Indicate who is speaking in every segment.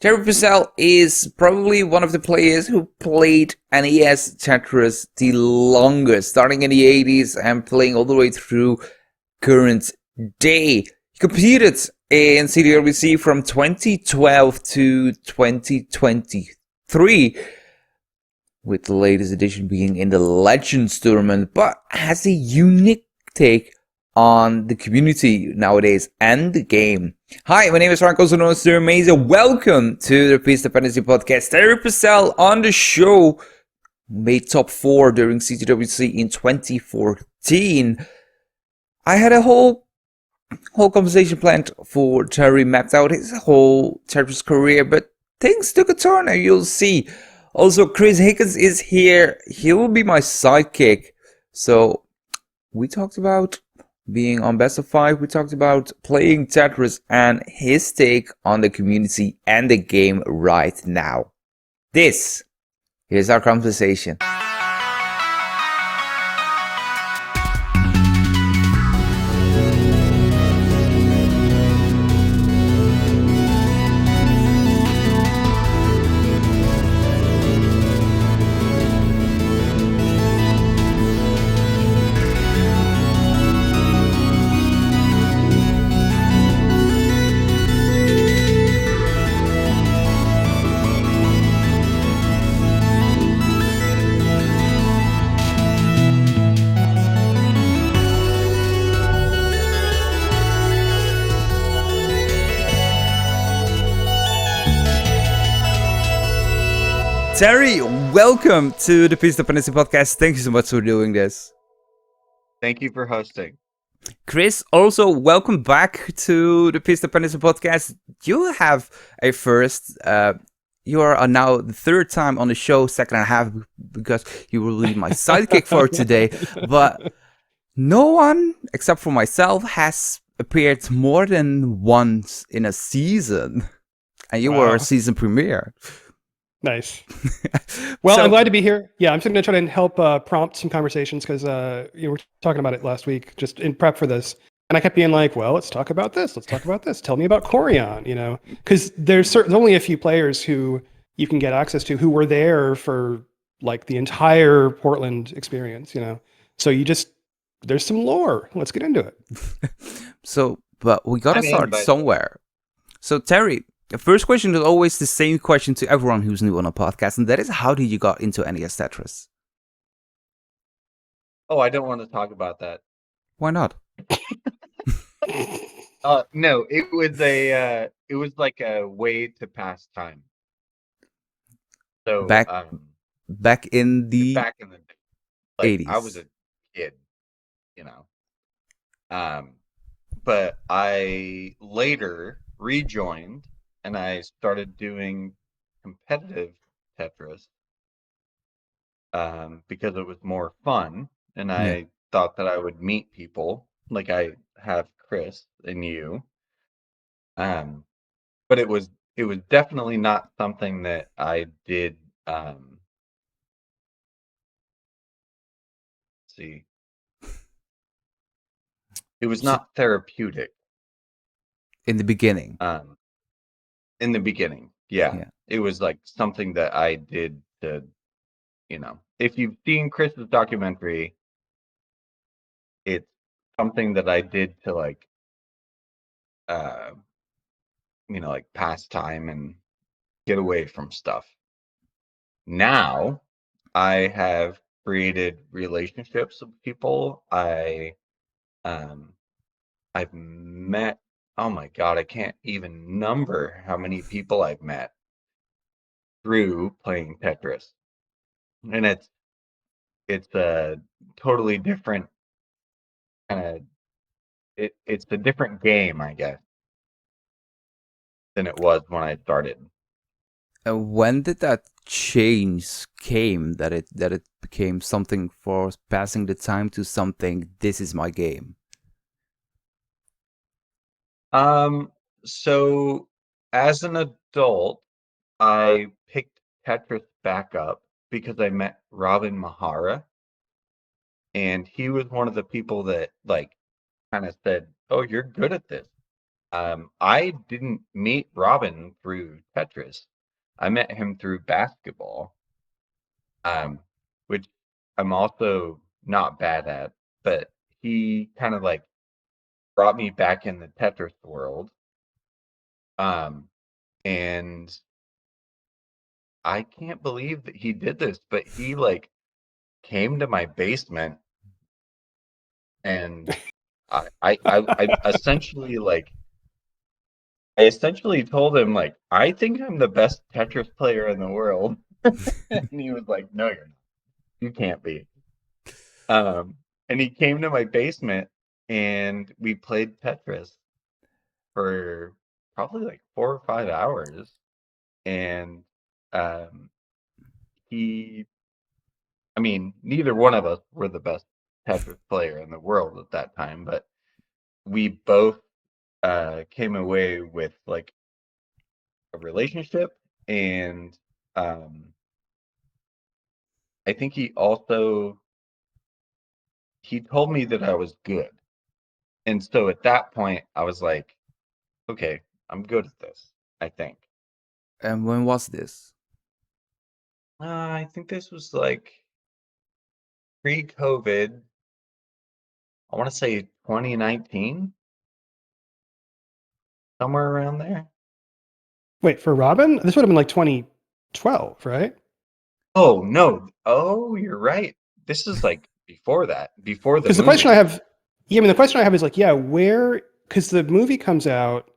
Speaker 1: Terry Purcell is probably one of the players who played NES Tetris the longest, starting in the 80s and playing all the way through current day. He competed in CTWC from 2012 to 2023, with the latest edition being in the Legends tournament, but has a unique take on the community nowadays and the game. Hi, my name is Frank, also known as SirMaser. Welcome to the Dependency Podcast. Terry Purcell on the show made top 4 during CTWC in 2014. I had a whole conversation planned for Terry, mapped out his whole Tetris career, but things took a turn, and you'll see. Also, Higgins is here. He will be my sidekick. So we talked about being on Best of 5, we talked about playing Tetris and his take on the community and the game right now. This is our conversation. Terry, welcome to the Dependency Podcast. Thank you so much for doing this.
Speaker 2: Thank you for hosting.
Speaker 1: Chris, also welcome back to the Dependency Podcast. You have a first. You are now the third time on the show, second and a half, because you will be my sidekick for today. But no one, except for myself, has appeared more than once in a season. And you were a season premiere.
Speaker 3: Nice. Well, I'm glad to be here. Yeah, I'm just going to try to help prompt some conversations because we were talking about it last week, just in prep for this. And I kept being like, well, let's talk about this. Let's talk about this. Tell me about Corian, because there's only a few players who you can get access to who were there for like the entire Portland experience, So there's some lore. Let's get into it.
Speaker 1: But we got to start somewhere. So, Terry, the first question is always the same question to everyone who's new on a podcast, and that is, how did you got into NES Tetris?
Speaker 2: Oh, I don't want to talk about that.
Speaker 1: Why not?
Speaker 2: No, it was like a way to pass time. So
Speaker 1: back in the
Speaker 2: day, like,
Speaker 1: 80s.
Speaker 2: I was a kid, but I later rejoined. And I started doing competitive Tetris because it was more fun. And I thought that I would meet people like I have Chris and you. But it was definitely not something that I did. See, it was not therapeutic
Speaker 1: in the beginning.
Speaker 2: In the beginning, yeah. It was like something that I did to, if you've seen Chris's documentary, it's something that I did to like, like pass time and get away from stuff. Now, I have created relationships with people. I've met. Oh my God, I can't even number how many people I've met through playing Tetris. And it's a totally different kind of, it's a different game, I guess, than it was when I started.
Speaker 1: When did that change came, that it became something for passing the time to something, this is my game?
Speaker 2: So as an adult, I picked Tetris back up because I met Robin Mihara, and he was one of the people that like kind of said, "Oh, you're good at this." I didn't meet Robin through Tetris. I met him through basketball, which I'm also not bad at, but he kind of like brought me back in the Tetris world. And I can't believe that he did this, but he like came to my basement and I essentially I essentially told him like I think I'm the best Tetris player in the world. And he was like, no, you're not. You can't be. And he came to my basement and we played Tetris for probably like 4 or 5 hours. And I mean, neither one of us were the best Tetris player in the world at that time, but we both came away with like a relationship, and I think he told me that I was good. And so at that point I was like, okay, I'm good at this, I think.
Speaker 1: And when was this?
Speaker 2: I think this was like pre-COVID. I want to say 2019, somewhere around there.
Speaker 3: Wait, for Robin? This would have been like 2012, right?
Speaker 2: Oh, no. Oh, you're right. This is like before that, before the
Speaker 3: Because the question I
Speaker 2: movie.
Speaker 3: have, yeah, I mean, the question I have is like, yeah, where? Because the movie comes out,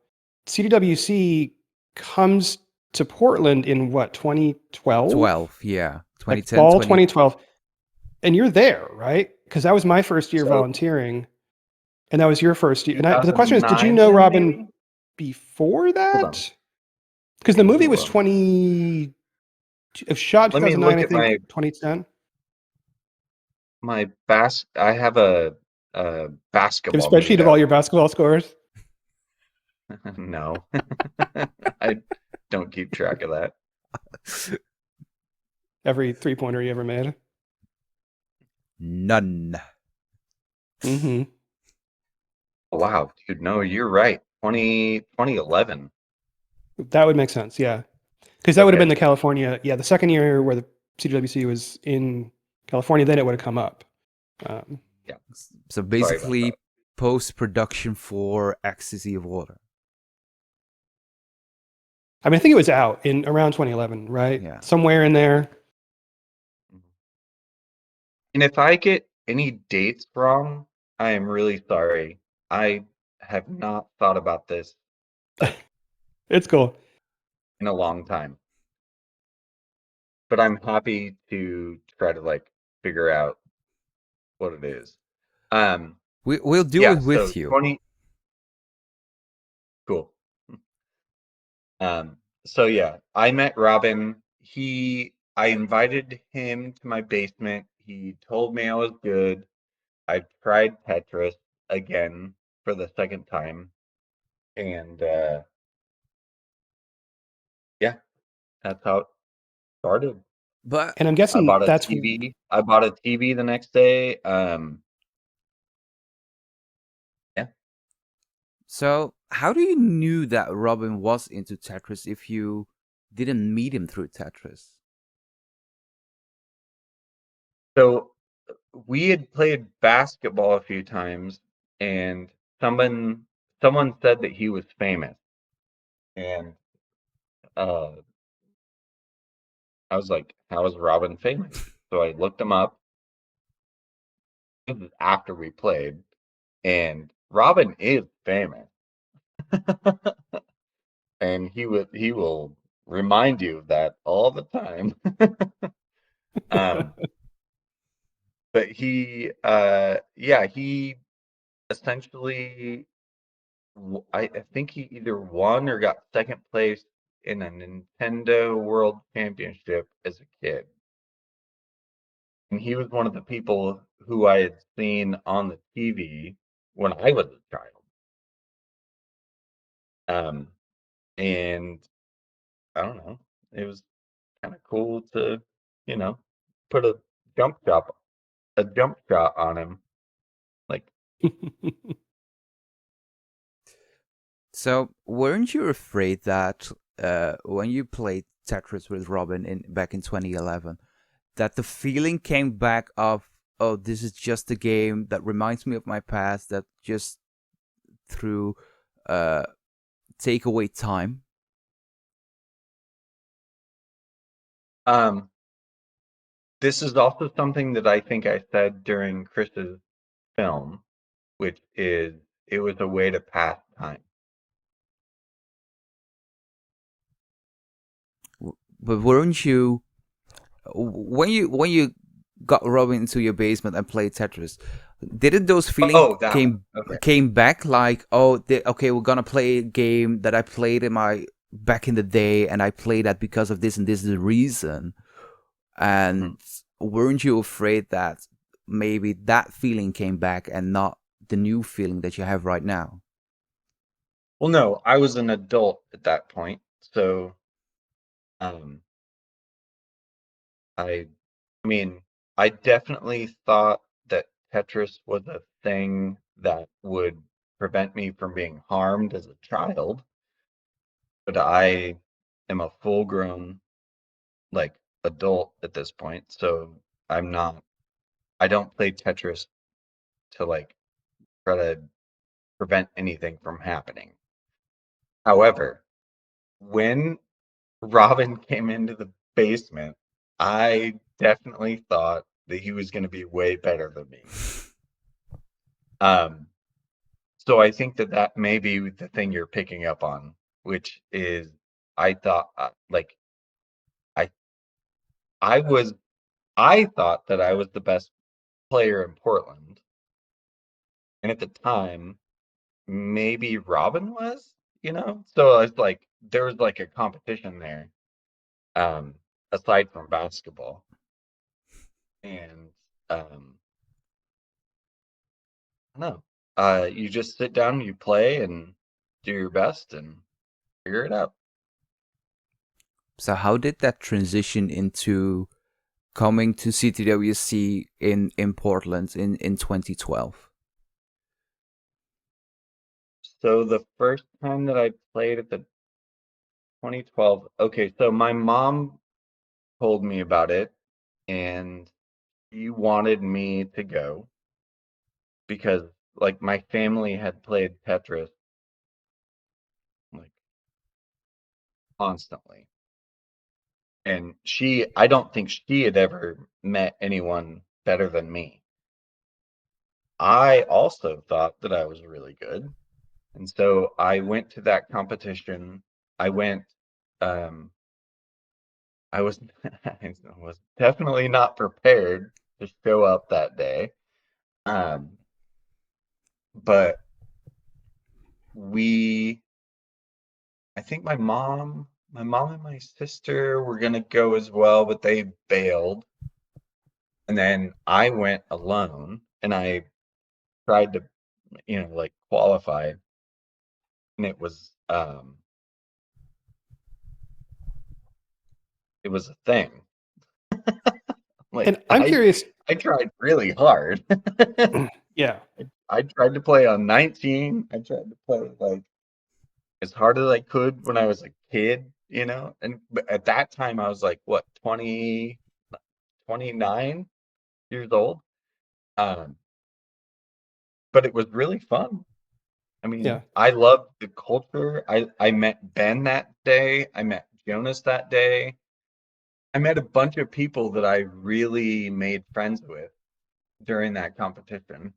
Speaker 3: CTWC comes to Portland in what, 2012?
Speaker 1: 12, yeah.
Speaker 3: Like
Speaker 1: 2010,
Speaker 3: fall
Speaker 1: 20...
Speaker 3: 2012. And you're there, right? Because that was my first year
Speaker 2: So
Speaker 3: volunteering, and that was your first year. But the question is, did you
Speaker 2: 2009
Speaker 3: know
Speaker 2: then,
Speaker 3: Robin
Speaker 2: maybe?
Speaker 3: before
Speaker 2: Hold on.
Speaker 3: that? Because the movie was
Speaker 2: Hold on.
Speaker 3: 20, it was shot in
Speaker 2: Let me
Speaker 3: 2009,
Speaker 2: look
Speaker 3: I
Speaker 2: at
Speaker 3: think, 2010.
Speaker 2: I have a
Speaker 3: Do you have
Speaker 2: basketball
Speaker 3: a spreadsheet
Speaker 2: made
Speaker 3: of all
Speaker 2: out.
Speaker 3: your basketball scores?
Speaker 2: No. I don't keep track of that.
Speaker 3: Every 3-pointer you ever made?
Speaker 1: None.
Speaker 3: Mm-hmm.
Speaker 2: Oh, wow, dude, no, you're right. 2011.
Speaker 3: That would make sense, yeah. Because that would have been
Speaker 2: Okay.
Speaker 3: the California, yeah, the second year where the CWC was in California, then it would have come up.
Speaker 2: Yeah.
Speaker 1: So
Speaker 2: Sorry about
Speaker 1: basically,
Speaker 2: that.
Speaker 1: post-production for Ecstasy of Water.
Speaker 3: I mean, I think it was out in around 2011, right?
Speaker 1: Yeah.
Speaker 3: Somewhere in there.
Speaker 2: And if I get any dates wrong, I am really sorry. I have not thought about this like
Speaker 3: It's cool.
Speaker 2: in a long time. But I'm happy to try to like figure out what it is.
Speaker 1: We'll do
Speaker 2: Yeah,
Speaker 1: it
Speaker 2: so
Speaker 1: with you.
Speaker 2: 20 cool. So yeah, I met Robin. I invited him to my basement. He told me I was good. I tried Tetris again for the second time. And yeah, that's how it started.
Speaker 1: But
Speaker 3: And I'm
Speaker 2: I
Speaker 3: guessing
Speaker 2: bought a
Speaker 3: that's
Speaker 2: TV. I bought a TV the next day. Yeah.
Speaker 1: so how do you knew that Robin was into Tetris if you didn't meet him through Tetris?
Speaker 2: So we had played basketball a few times, and someone said that he was famous, and uh, I was like, "How is Robin famous?" So I looked him up. This is after we played, and Robin is famous, and he will remind you of that all the time. um, but he essentially, I think he either won or got second place in a Nintendo World Championship as a kid. And he was one of the people who I had seen on the TV when I was a child. And I don't know, it was kind of cool to, you know, put jump shot, a jump shot on him. Like,
Speaker 1: So, weren't you afraid that when you played Tetris with Robin back in 2011, that the feeling came back of, oh, this is just a game that reminds me of my past, that just through take away time?
Speaker 2: This is also something that I think I said during Chris's film, which is it was a way to pass time.
Speaker 1: But weren't you when you got Robin into your basement and played Tetris? Didn't those feelings came back like, oh, okay, we're gonna play a game that I played in my back in the day, and I played that because of this, and this is the reason. And weren't you afraid that maybe that feeling came back and not the new feeling that you have right now?
Speaker 2: Well, no, I was an adult at that point, so I mean, I definitely thought that Tetris was a thing that would prevent me from being harmed as a child, but I am a full-grown, like, adult at this point, so I don't play Tetris to, like, try to prevent anything from happening. However, when Robin came into the basement, I definitely thought that he was going to be way better than me. So I think that may be the thing you're picking up on, which is I thought like I I thought that I was the best player in Portland, and at the time maybe Robin was, So I was like there was like a competition there, aside from basketball, and I don't know. You just sit down, you play, and do your best, and figure it out.
Speaker 1: So how did that transition into coming to CTWC in Portland in 2012?
Speaker 2: So the first time that I played at the 2012, okay, so my mom told me about it, and she wanted me to go because like my family had played Tetris like constantly. And I don't think she had ever met anyone better than me. I also thought that I was really good. And so I went to that competition. I went, I was, I was definitely not prepared to show up that day. But I think my mom and my sister were gonna go as well, but they bailed. And then I went alone and I tried to, like qualify, and it was a thing. Like
Speaker 3: And I'm curious.
Speaker 2: I tried really hard.
Speaker 3: Yeah.
Speaker 2: I tried to play on 19. I tried to play like as hard as I could when I was a kid, and but at that time I was like what 29 years old. Um, but it was really fun. I mean,
Speaker 3: Yeah.
Speaker 2: I loved the culture. I met Ben that day. I met Jonas that day. I met a bunch of people that I really made friends with during that competition.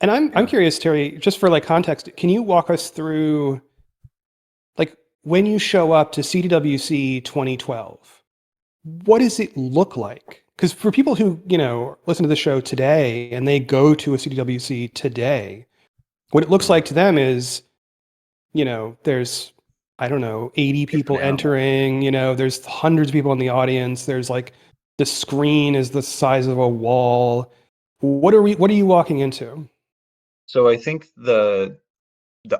Speaker 3: And I'm curious, Terry, just for like context, can you walk us through like when you show up to CTWC 2012, what does it look like? Because for people who, listen to the show today and they go to a CTWC today, what it looks like to them is, there's, I don't know, 80 people entering, there's hundreds of people in the audience. There's like the screen is the size of a wall. What are you walking into?
Speaker 2: So I think the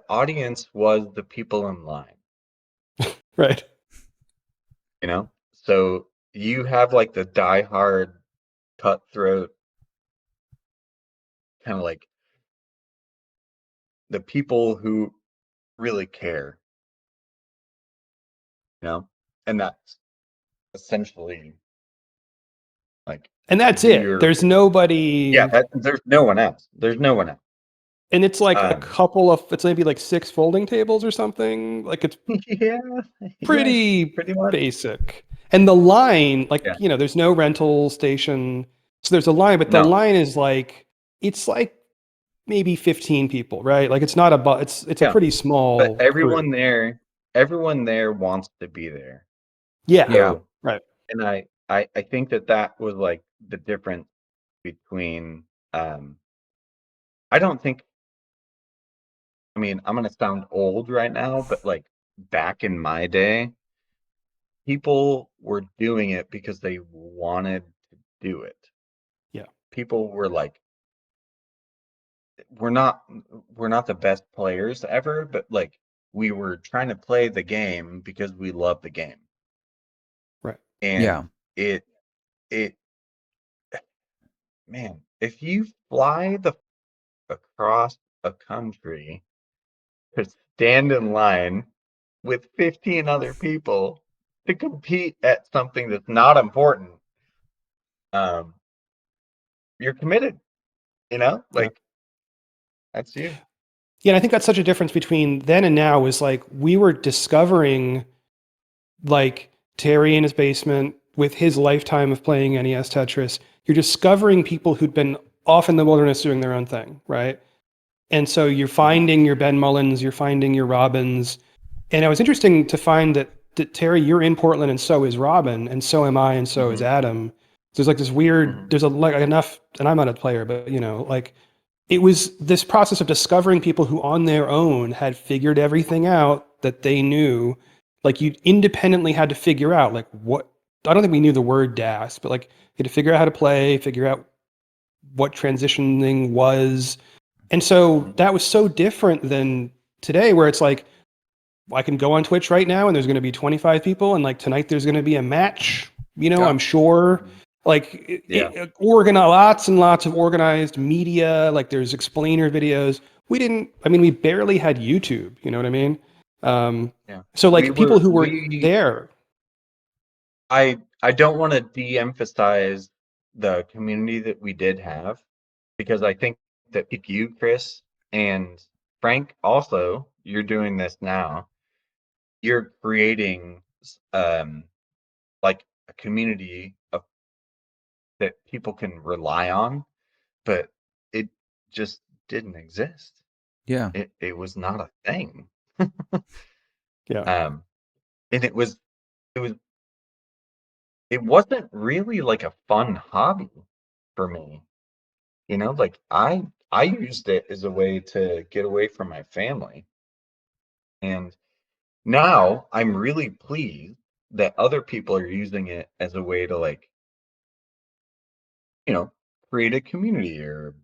Speaker 2: audience was the people in line.
Speaker 3: Right.
Speaker 2: So you have like the diehard cutthroat kind of like the people who really care, and that's essentially like,
Speaker 3: And that's it. There's nobody.
Speaker 2: Yeah, there's no one else.
Speaker 3: And it's like a couple of, it's maybe like 6 folding tables or something. Like it's pretty
Speaker 2: much
Speaker 3: basic. And the line, like, there's no rental station. So there's a line, but the line is like, it's like maybe 15 people, right? Like it's not it's a pretty small
Speaker 2: But everyone
Speaker 3: group.
Speaker 2: there wants to be there.
Speaker 3: Yeah. Right.
Speaker 2: And I think that was like the difference between I don't think, I mean, I'm gonna sound old right now, but like back in my day, people were doing it because they wanted to do it.
Speaker 3: Yeah.
Speaker 2: People were like, we're not the best players ever, but like we were trying to play the game because we love the game.
Speaker 3: Right.
Speaker 2: And it man, if you fly across a country to stand in line with 15 other people to compete at something that's not important, you're committed, like that's you.
Speaker 3: Yeah, and I think that's such a difference between then and now is like we were discovering like Terry in his basement with his lifetime of playing NES Tetris. You're discovering people who'd been off in the wilderness doing their own thing, right? And so you're finding your Ben Mullins, you're finding your Robins. And it was interesting to find that Terry, you're in Portland and so is Robin, and so am I, and so is Adam. So there's like this weird, there's like enough, and I'm not a player, but like it was this process of discovering people who on their own had figured everything out that they knew. Like you independently had to figure out like what, I don't think we knew the word DAS, but like you had to figure out how to play, figure out what transitioning was. And so that was so different than today where it's like, I can go on Twitch right now and there's going to be 25 people and like tonight there's going to be a match, I'm sure. Like lots and lots of organized media, like there's explainer videos. We barely had YouTube, you know what I mean? So like people who were there.
Speaker 2: I don't want to de-emphasize the community that we did have, because I think that if you, Chris, and Frank, also, you're doing this now, you're creating like a community of that people can rely on, but it just didn't exist.
Speaker 1: Yeah.
Speaker 2: It was not a thing.
Speaker 3: Yeah.
Speaker 2: And it wasn't really like a fun hobby for me. Like I used it as a way to get away from my family. And now I'm really pleased that other people are using it as a way to like, create a community or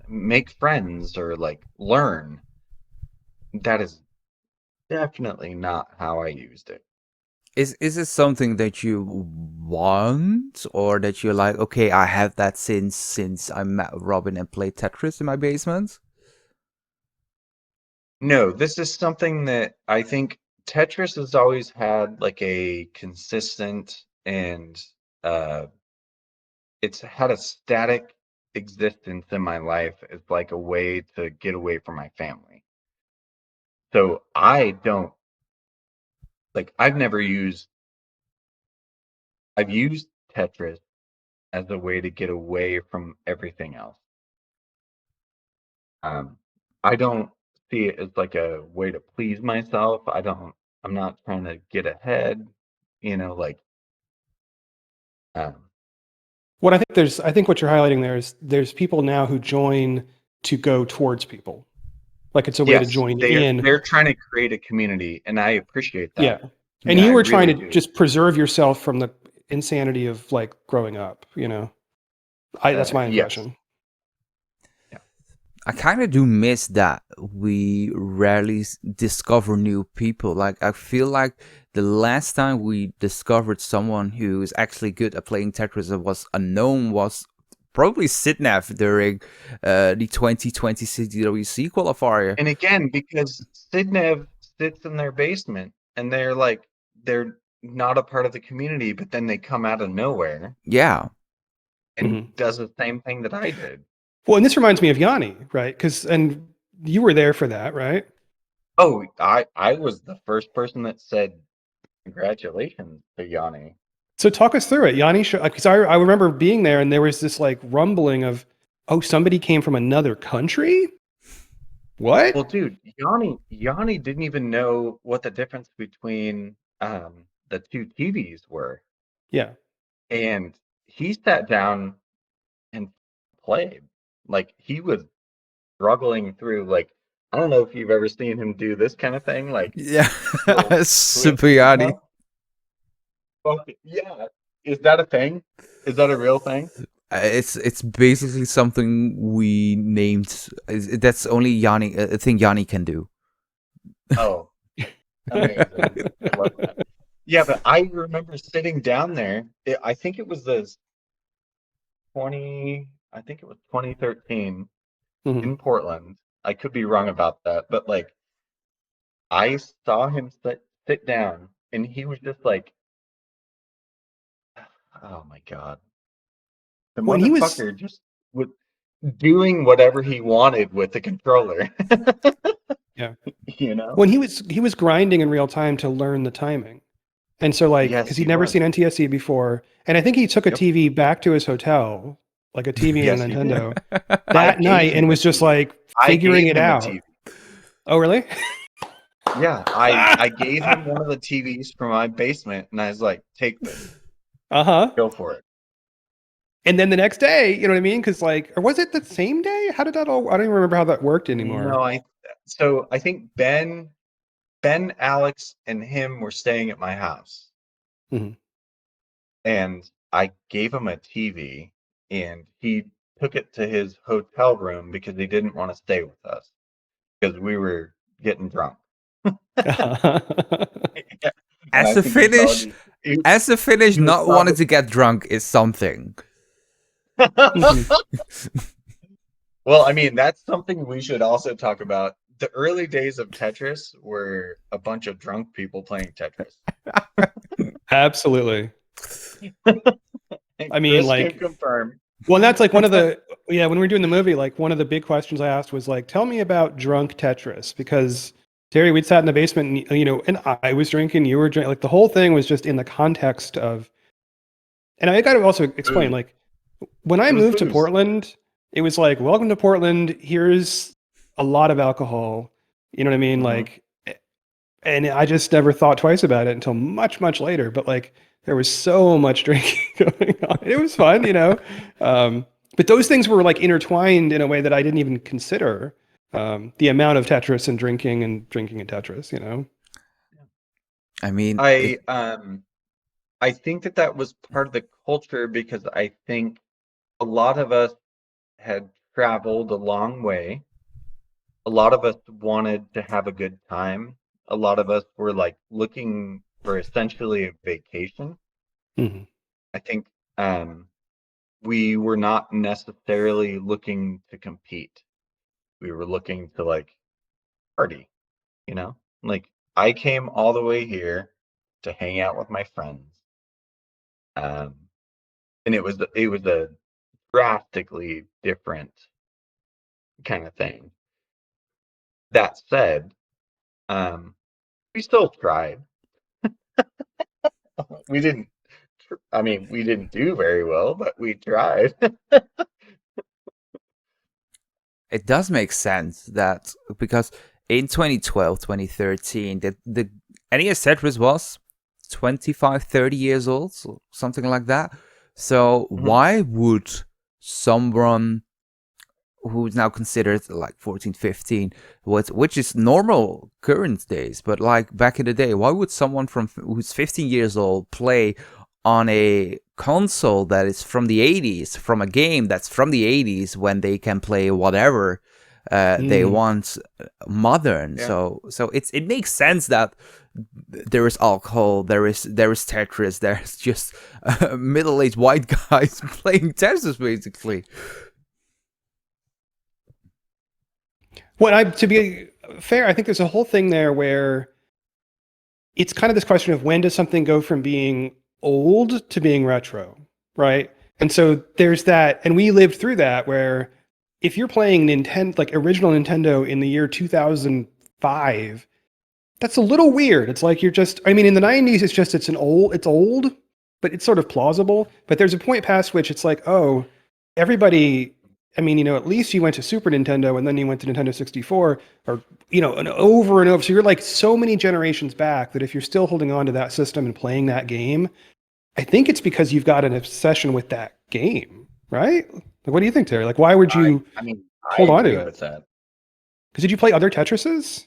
Speaker 2: make friends or like learn. That is definitely not how I used it.
Speaker 1: Is it something that you want, or that you're like, okay, I have that since I met Robin and played Tetris in my basement?
Speaker 2: No, this is something that I think Tetris has always had like a consistent and it's had a static existence in my life as like a way to get away from my family. So I don't like I've used Tetris as a way to get away from everything else. I don't see it as like a way to please myself. I'm not trying to get ahead, like
Speaker 3: What I think what you're highlighting there is there's people now who join to go towards people. Like it's a way to join in.
Speaker 2: They're trying to create a community, and I appreciate that.
Speaker 3: Yeah. And you were trying to just preserve yourself from the insanity of like growing up, that's my impression.
Speaker 2: Yeah.
Speaker 1: I kind of do miss that we rarely discover new people. Like I feel like the last time we discovered someone who is actually good at playing Tetris that was unknown was probably Sidnev during the 2020 CTWC qualifier.
Speaker 2: And again, because Sidnev sits in their basement and they're not a part of the community, but then they come out of nowhere.
Speaker 1: Yeah.
Speaker 2: And does the same thing that I did.
Speaker 3: Well, and this reminds me of Jani, right? And you were there for that, right?
Speaker 2: Oh, I was the first person that said congratulations to Jani.
Speaker 3: So talk us through it. Jani, because I remember being there and there was this like rumbling of, oh, somebody came from another country? What?
Speaker 2: Well, dude, Jani didn't even know what the difference between the two TVs were.
Speaker 3: Yeah.
Speaker 2: And he sat down and played. Like, he was struggling through, like, I don't know if you've ever seen him do this kind of thing. Like,
Speaker 1: yeah, Super Jani.
Speaker 2: Yeah. Is that a thing? Is that a real thing?
Speaker 1: It's basically something we named. That's only Jani, a thing Jani can do.
Speaker 2: Oh, amazing. I love that. Yeah, but I remember sitting down there. I think it was 2013 in Portland. I could be wrong about that, but like, I saw him sit down, and he was just like, "Oh my god!" The motherfucker just was doing whatever he wanted with the controller.
Speaker 3: Yeah,
Speaker 2: you know.
Speaker 3: When he was grinding in real time to learn the timing. And so, like, because he'd never seen NTSC before, and I think he took a TV back to his hotel, like a TV and a Nintendo, that night, and was just like figuring it out. Oh, really?
Speaker 2: Yeah, I gave him one of the TVs from my basement, and I was like, "Take this, go for it."
Speaker 3: And then the next day, you know what I mean? Because like, or was it the same day? How did that all? I don't even remember how that worked anymore.
Speaker 2: No, I think Ben, Alex, and him were staying at my house. And I gave him a TV, and he took it to his hotel room because he didn't want to stay with us because we were getting drunk.
Speaker 1: As a Finnish, not wanting to get drunk is something.
Speaker 2: Well, I mean, that's something we should also talk about. The early days of Tetris were a bunch of drunk people playing Tetris.
Speaker 3: Absolutely. I mean,
Speaker 2: Chris
Speaker 3: like,
Speaker 2: can confirm.
Speaker 3: Well, and that's like one of the, when we were doing the movie, like one of the big questions I asked was like, tell me about drunk Tetris, because Terry, we'd sat in the basement and, and I was drinking, you were drinking, like the whole thing was just in the context of, and I got to also explain, like, when I moved to Portland, it was like, welcome to Portland. Here's a lot of alcohol. You know what I mean? Like, and I just never thought twice about it until much, much later. But like, there was so much drinking going on. It was fun, but those things were like intertwined in a way that I didn't even consider. The amount of Tetris and drinking and Tetris,
Speaker 2: I mean, I think that was part of the culture because I think a lot of us had traveled a long way. A lot of us wanted to have a good time. A lot of us were like looking for essentially a vacation. I think we were not necessarily looking to compete. We were looking to like party, like I came all the way here to hang out with my friends. And it was a drastically different kind of thing. That said, we still tried. We didn't do very well, but we tried.
Speaker 1: It does make sense that because in 2012, 2013, the NES Tetris was 25, 30 years old, so something like that. So why would someone who's now considered like 14, 15, which is normal current days, but like back in the day, why would someone who's 15 years old play on a console that is from the 80s, from a game that's from the 80s, when they can play whatever They want modern.
Speaker 2: Yeah.
Speaker 1: So it makes sense that there is alcohol, there is Tetris, there's just middle-aged white guys playing Tetris, basically.
Speaker 3: Well, to be fair, I think there's a whole thing there where it's kind of this question of when does something go from being old to being retro, right? And so there's that, and we lived through that where if you're playing Nintendo, like original Nintendo in the year 2005, that's a little weird. It's like you're just, I mean, in the 90s, it's old, but it's sort of plausible. But there's a point past which it's like, oh, everybody, I mean, at least you went to Super Nintendo and then you went to Nintendo 64 or, and over and over. So you're like so many generations back that if you're still holding on to that system and playing that game, I think it's because you've got an obsession with that game, right? Like, what do you think, Terry? Like, why would you hold on to it?
Speaker 2: With that.
Speaker 3: Because did you play other Tetrises?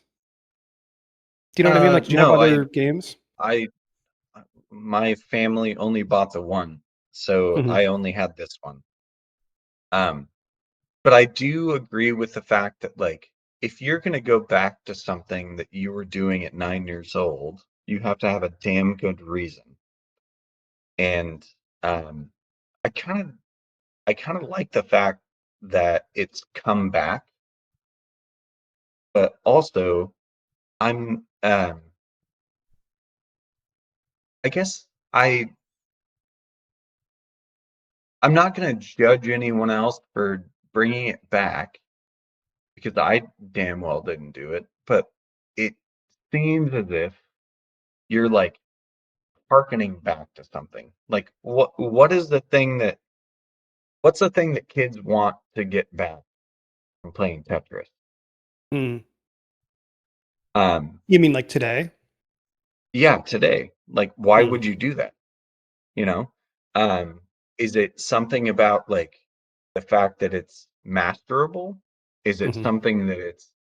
Speaker 3: Do you know what I mean? Like, do you have other games?
Speaker 2: My family only bought the one, so I only had this one. But I do agree with the fact that, like, if you're going to go back to something that you were doing at 9 years old, you have to have a damn good reason. And I kind of like the fact that it's come back, but also I'm I guess I'm not going to judge anyone else for bringing it back because I damn well didn't do it, but it seems as if you're like hearkening back to something. Like what's the thing that kids want to get back from playing Tetris?
Speaker 3: You mean like today?
Speaker 2: Yeah, today. Like, why would you do that? Is it something about like the fact that it's masterable? Is it something that is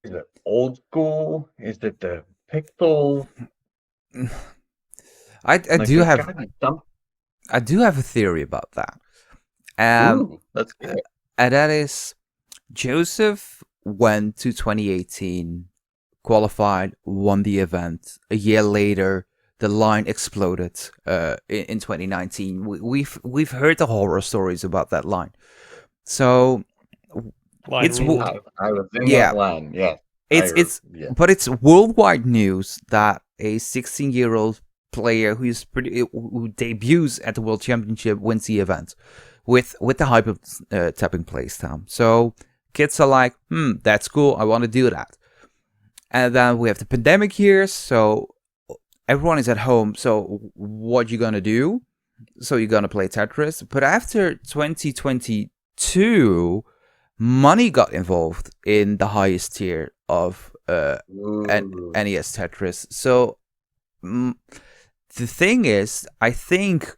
Speaker 2: it old school? Is it the pixel?
Speaker 1: I do have a theory about that.
Speaker 2: Ooh, that's good.
Speaker 1: And that is, Joseph went to 2018, qualified, won the event. A year later, the line exploded in 2019. We've heard the horror stories about that line. So
Speaker 3: I was
Speaker 2: in that line. Yeah,
Speaker 1: but it's worldwide news that a 16-year-old player who debuts at the World Championship wins the event with the hyper tapping playstyle. So kids are like, that's cool. I want to do that. And then we have the pandemic years, so everyone is at home. So what you gonna do? So you're gonna play Tetris. But after 2022, money got involved in the highest tier of NES Tetris. So the thing is, I think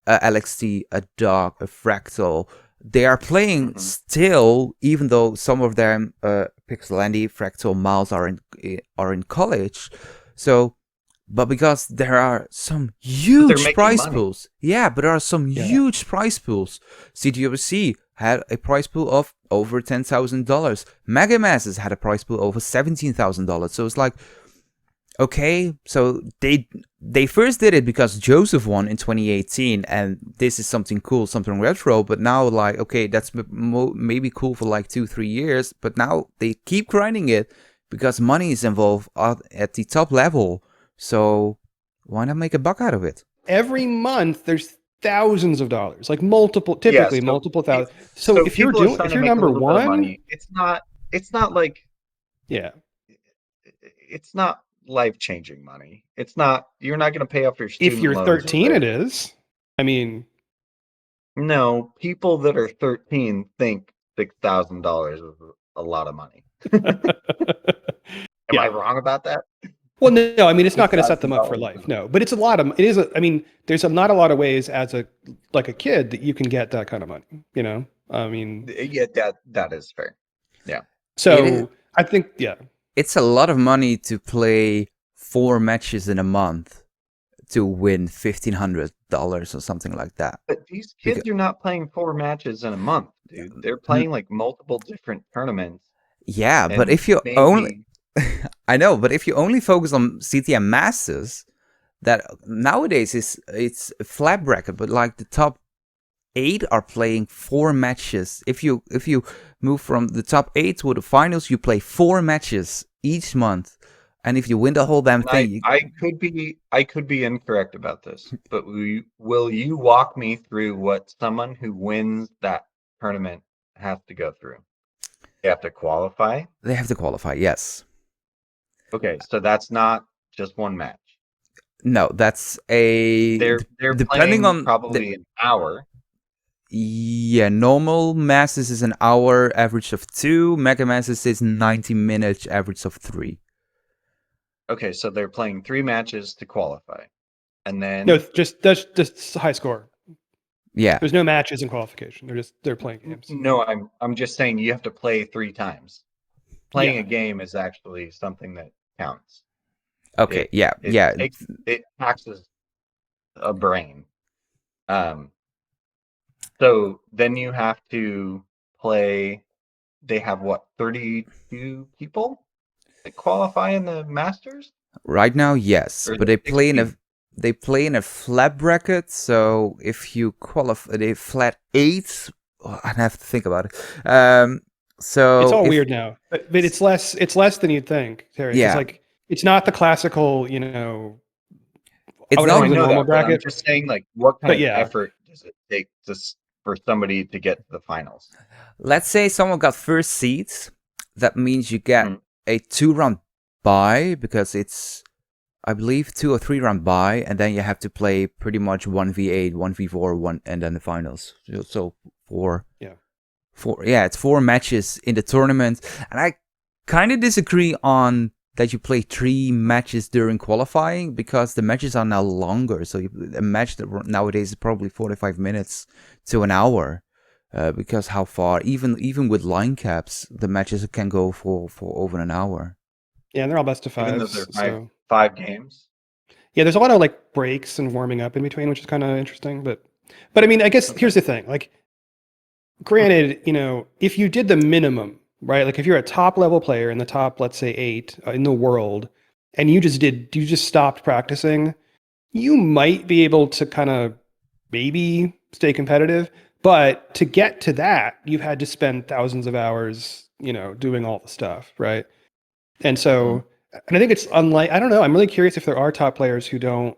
Speaker 1: LXT, a Dog, a Fractal, they are playing still, even though some of them, Pixel Andy, Fractal, Miles are in college. So, but because there are some huge prize pools, but there are some huge prize pools. CTWC had a prize pool of over $10,000. Mega Masses had a prize pool over $17,000. So it's like, okay, so they first did it because Joseph won in 2018, and this is something cool, something retro. But now, like, okay, that's maybe cool for like 2-3 years. But now they keep grinding it because money is involved at the top level. So why not make a buck out of it?
Speaker 3: Every month there's thousands of dollars, like multiple thousands. So if you're number one, money,
Speaker 2: it's not like it's not life-changing money. It's not, you're not going to pay off your student
Speaker 3: if you're
Speaker 2: loans
Speaker 3: 13 it is. I mean,
Speaker 2: no, people that are 13 think $6,000 is a lot of money. Am I wrong about that?
Speaker 3: Well, no, I mean, it's not going to set them up for life. No, but it's I mean, there's not a lot of ways as a kid that you can get that kind of money, I mean,
Speaker 2: that is fair. Yeah.
Speaker 3: So I think,
Speaker 1: it's a lot of money to play 4 matches in a month to win $1,500. $8 or something like that.
Speaker 2: But these kids are not playing 4 matches in a month, dude. They're playing like multiple different tournaments.
Speaker 1: Yeah, but
Speaker 2: And
Speaker 1: if you
Speaker 2: maybe
Speaker 1: only, I know, but if you only focus on CTM Masters, that nowadays it's a flat bracket, but like the top 8 are playing 4 matches. If you move from the top 8 to the finals, you play 4 matches each month, and if you win the whole damn thing,
Speaker 2: I could be incorrect about this, but will you walk me through what someone who wins that tournament has to go through? They have to qualify?
Speaker 1: They have to qualify, yes.
Speaker 2: Okay, so that's not just one match.
Speaker 1: No, that's a...
Speaker 2: They're
Speaker 1: depending
Speaker 2: playing
Speaker 1: on
Speaker 2: probably an hour.
Speaker 1: Yeah, normal Masters is an hour, average of 2. Mega Masters is 90 minutes, average of 3.
Speaker 2: Okay, so they're playing 3 matches to qualify. And then...
Speaker 3: No, that's just high score.
Speaker 1: Yeah.
Speaker 3: There's no matches in qualification. They're playing games.
Speaker 2: No, I'm just saying you have to play 3 times. Playing a game is actually something that counts.
Speaker 1: Okay,
Speaker 2: It taxes a brain. So then you have to play. They have what, 32 people that qualify in the Masters?
Speaker 1: Right now, yes,
Speaker 2: Or
Speaker 1: but they play in
Speaker 2: 16?
Speaker 1: they play in a flat bracket. So if you qualify, they flat 8. I have to think about it. So
Speaker 3: it's all weird now, but it's less than you'd think, Terry.
Speaker 1: Yeah.
Speaker 3: It's like it's not the classical,
Speaker 1: It's
Speaker 3: I
Speaker 1: not.
Speaker 3: would
Speaker 2: I
Speaker 3: the
Speaker 2: know
Speaker 3: normal
Speaker 2: that, but I'm
Speaker 3: bracket.
Speaker 2: just saying, like, what kind
Speaker 3: But
Speaker 2: of
Speaker 3: yeah.
Speaker 2: effort does it take for somebody to get to the finals?
Speaker 1: Let's say someone got first seeds. That means you get a 2-round bye, because it's, I believe, 2 or 3 round bye, and then you have to play pretty much 1v8, 1v4, and then the finals. So it's 4 matches in the tournament, and I kind of disagree on that you play 3 matches during qualifying, because the matches are now longer. So a match that nowadays is probably 45 minutes to an hour, because how far, even with line caps, the matches can go for over an hour.
Speaker 3: Yeah, and they're all best of 5s.
Speaker 2: Even though they're 5 games.
Speaker 3: Yeah, there's a lot of like breaks and warming up in between, which is kind of interesting. But I mean, I guess here's the thing. Like, granted, if you did the minimum, right? Like if you're a top level player in the top, let's say 8 in the world, and you just stopped practicing, you might be able to kind of maybe stay competitive. But to get to that, you've had to spend thousands of hours, doing all the stuff, right? And so, and I think it's unlike, I don't know, I'm really curious if there are top players who don't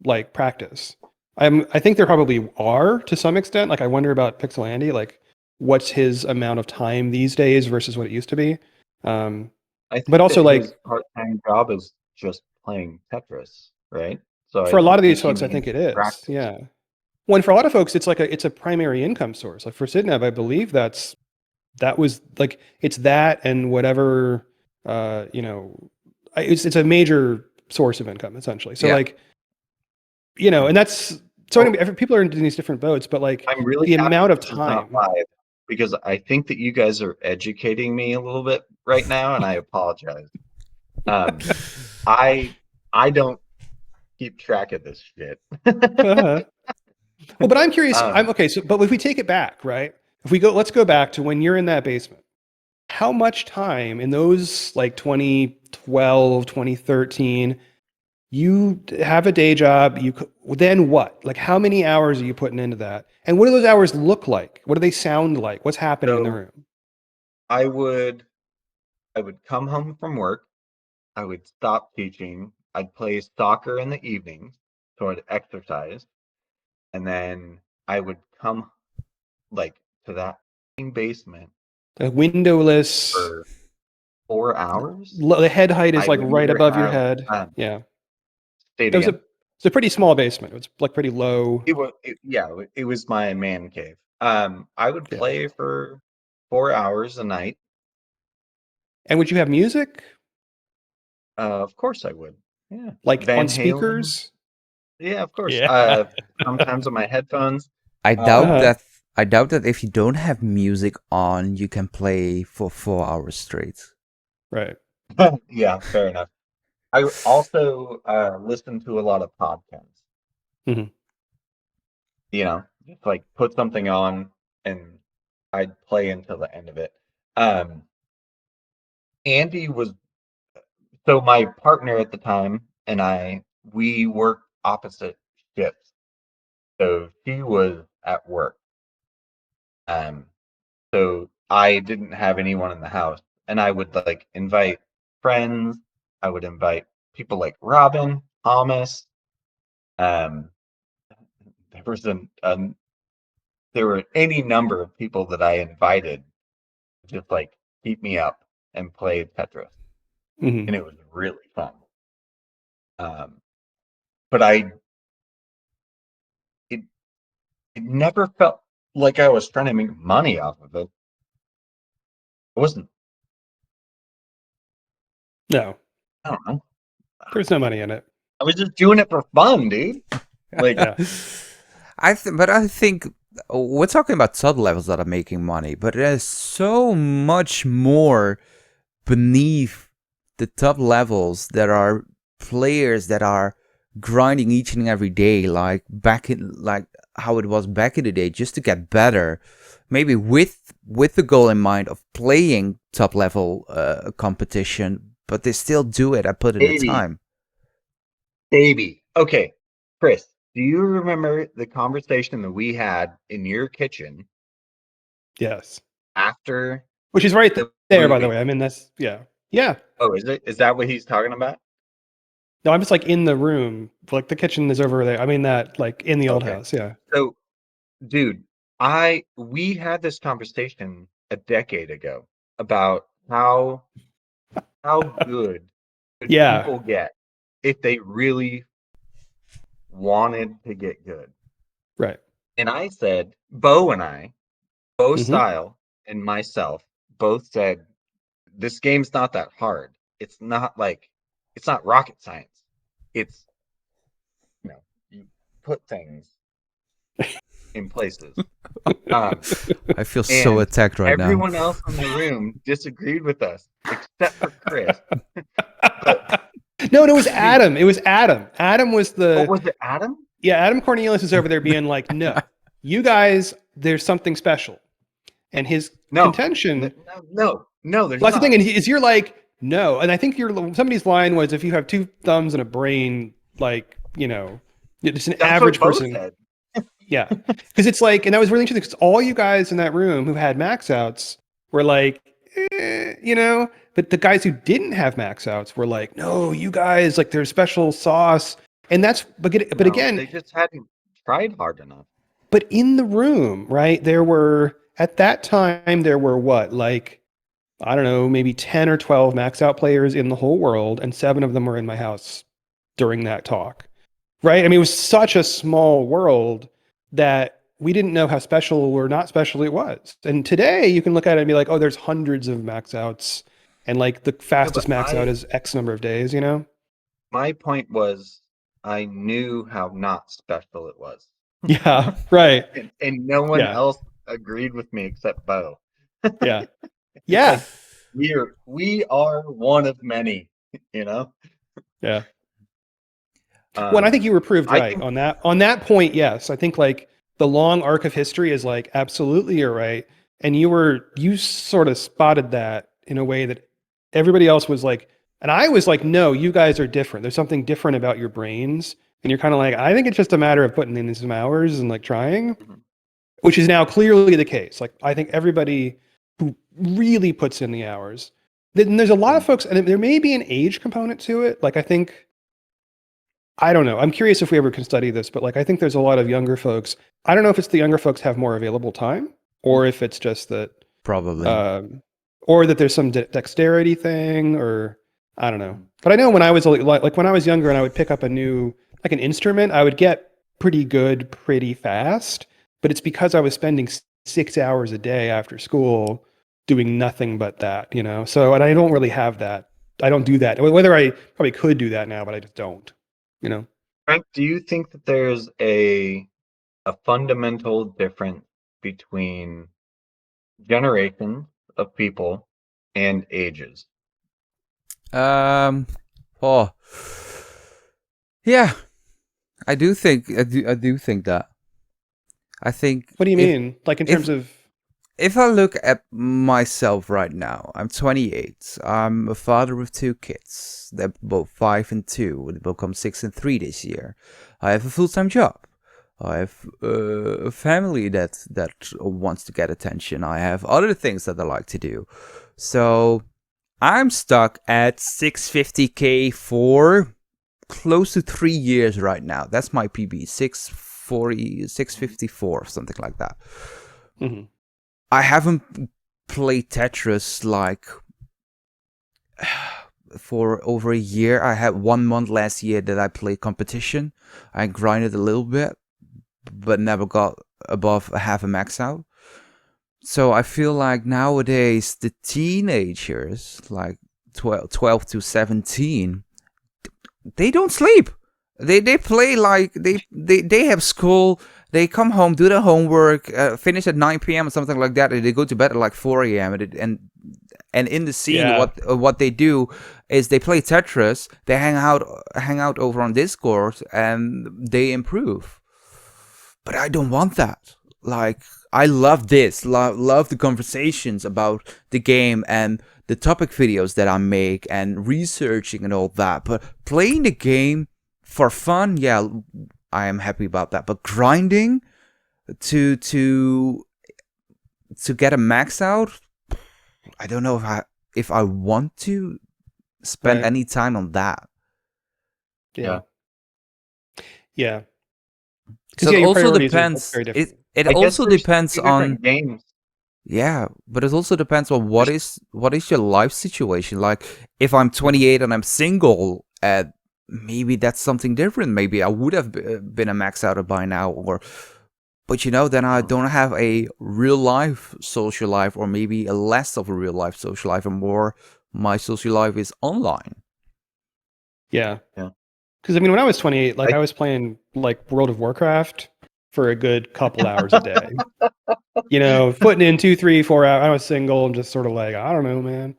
Speaker 3: like practice. I think there probably are to some extent. Like I wonder about Pixel Andy, like what's his amount of time these days versus what it used to be.
Speaker 2: I think
Speaker 3: but also like
Speaker 2: his part-time job is just playing Tetris, right? So
Speaker 3: for a lot of these
Speaker 2: think
Speaker 3: folks,
Speaker 2: he
Speaker 3: I think it
Speaker 2: means
Speaker 3: is.
Speaker 2: practice.
Speaker 3: Yeah. Well, for a lot of folks, it's like it's a primary income source. Like for Sidnab, I believe that was like it's that and whatever it's a major source of income essentially. So like and that's so anyway, people are in these different boats, but like
Speaker 2: I'm really
Speaker 3: the
Speaker 2: happy
Speaker 3: amount of
Speaker 2: this is not
Speaker 3: time.
Speaker 2: live, because I think that you guys are educating me a little bit right now, and I apologize. I don't keep track of this shit.
Speaker 3: Well, but I'm curious. But if we take it back, right? Let's go back to when you're in that basement. How much time in those like 2012, 2013, you have a day job, then what? Like how many hours are you putting into that? And what do those hours look like? What do they sound like? What's happening in the room?
Speaker 2: I would come home from work. I would stop teaching. I'd play soccer in the evenings, so I'd exercise. And then I would come like to that basement.
Speaker 3: The windowless
Speaker 2: For 4 hours.
Speaker 3: The head height is like right above your head. Yeah. It's a pretty small basement. It's like pretty low.
Speaker 2: It was my man cave. I would play for 4 hours a night.
Speaker 3: And would you have music?
Speaker 2: Of course I would. Yeah.
Speaker 3: Like
Speaker 2: Van
Speaker 3: on
Speaker 2: Halen.
Speaker 3: Speakers?
Speaker 2: Yeah, of course.
Speaker 3: Yeah.
Speaker 2: Sometimes on my headphones.
Speaker 1: I doubt that if you don't have music on, you can play for 4 hours straight.
Speaker 3: Right.
Speaker 2: Yeah, fair enough. I also listen to a lot of podcasts.
Speaker 3: Mm-hmm.
Speaker 2: just like put something on and I'd play until the end of it. Andy was so my partner at the time and we worked opposite shifts. So she was at work. So I didn't have anyone in the house, and I would like invite friends. I would invite people like Robin, Thomas. Um, there was there were any number of people that I invited to just like keep me up and play Tetris, and it was really fun. But it never felt like I was trying to make money off of it. It wasn't.
Speaker 3: No,
Speaker 2: I don't know.
Speaker 3: there's no money in it.
Speaker 2: I was just doing it for fun, dude. Like,
Speaker 3: Yeah.
Speaker 1: But I think we're talking about sub levels that are making money, but there's so much more beneath the top levels that are players that are grinding each and every day, like how it was back in the day, just to get better. Maybe with the goal in mind of playing top level competition, but they still do it. I put in the time.
Speaker 2: Baby. Okay, Chris, do you remember the conversation that we had in your kitchen?
Speaker 3: Yes.
Speaker 2: After,
Speaker 3: which is right there, by the way. I mean, that's yeah.
Speaker 2: Oh, is it? Is that what he's talking about?
Speaker 3: No, I'm just like in the room. Like the kitchen is over there. I mean that like in the old house. Yeah.
Speaker 2: So, dude, we had this conversation a decade ago about how good people get if they really wanted to get good.
Speaker 3: Right.
Speaker 2: And I said, Bo Style and myself both said, this game's not that hard. It's not rocket science. It's, you put things in places.
Speaker 1: I feel so attacked right now.
Speaker 2: Everyone else in the room disagreed with us, except for Chris.
Speaker 3: No, it was Adam. It was Adam. Adam was the...
Speaker 2: What was it, Adam?
Speaker 3: Yeah, Adam Cornelius is over there being like, no, you guys, there's something special. And his contention...
Speaker 2: No, there's
Speaker 3: that's
Speaker 2: not.
Speaker 3: the thing, is you're like, no. And I think somebody's line was, if you have two thumbs and a brain, like, it's an average person.
Speaker 2: Said.
Speaker 3: Yeah. Because it's like, and that was really interesting, because all you guys in that room who had max outs were like, but the guys who didn't have max outs were like, no, you guys, like, there's special sauce. And that's, but again,
Speaker 2: they just hadn't tried hard enough.
Speaker 3: But in the room, right, at that time, there were what, like, I don't know, maybe 10 or 12 max out players in the whole world, and 7 of them were in my house during that talk, right? I mean, it was such a small world that we didn't know how special or not special it was. And today you can look at it and be like, oh, there's hundreds of max outs, and like the fastest max out is X number of days,
Speaker 2: My point was, I knew how not special it was.
Speaker 3: Yeah, right.
Speaker 2: and no one else agreed with me except Bo.
Speaker 3: Yeah. Yeah.
Speaker 2: We are one of many,
Speaker 3: Yeah. Well, and I think you were proved right on that point. Yes. I think like the long arc of history is like, absolutely, you're right. And you sort of spotted that in a way that everybody else was like, and I was like, no, you guys are different. There's something different about your brains. And you're kind of like, I think it's just a matter of putting in some hours and like trying, which is now clearly the case. Like, I think everybody who really puts in the hours, then there's a lot of folks, and there may be an age component to it. Like, I don't know. I'm curious if we ever can study this, but like, I think there's a lot of younger folks. I don't know if it's the younger folks have more available time, or if it's just that
Speaker 1: probably,
Speaker 3: or that there's some dexterity thing, or I don't know. But I know when I was like when I was younger and I would pick up a new, like an instrument, I would get pretty good pretty fast, but it's because I was spending 6 hours a day after school doing nothing but that, So, and I don't really have that. I don't do that. Whether I probably could do that now, but I just don't,
Speaker 2: Frank, do you think that there's a fundamental difference between generations of people and ages?
Speaker 1: Yeah, I do think that. I think.
Speaker 3: What do you mean? Like in terms of?
Speaker 1: If I look at myself right now, I'm 28. I'm a father with 2 kids. They're both 5 and 2. They will become 6 and 3 this year. I have a full-time job. I have a family that wants to get attention. I have other things that I like to do. So I'm stuck at 650k for close to 3 years right now. That's my PB, 640, 654, something like that.
Speaker 3: Mm-hmm.
Speaker 1: I haven't played Tetris like for over a year. I had 1 month last year that I played competition. I grinded a little bit, but never got above a half a max out. So I feel like nowadays the teenagers, like 12 to 17, they don't sleep. They play like they have school. They come home, do their homework, finish at 9 p.m. or something like that, and they go to bed at like 4 a.m. And in the scene, what they do is they play Tetris. They hang out over on Discord, and they improve. But I don't want that. Like, I love this. Love the conversations about the game and the topic videos that I make and researching and all that. But playing the game for fun, yeah, I am happy about that. But grinding to get a max out, I don't know if I want to spend any time on that.
Speaker 3: Yeah.
Speaker 1: So it also depends. It also depends on
Speaker 2: games.
Speaker 1: Yeah, but it also depends on what is your life situation. Like, if I'm 28 and I'm single, maybe that's something different. Maybe I would have been a max outer by now, but then I don't have a real life social life, or maybe a less of a real life social life, and more my social life is online.
Speaker 3: Yeah. Because when I was 28, I was playing World of Warcraft for a good couple hours a day. Putting in 2, 3, 4 hours. I was single and just sort of I don't know, man.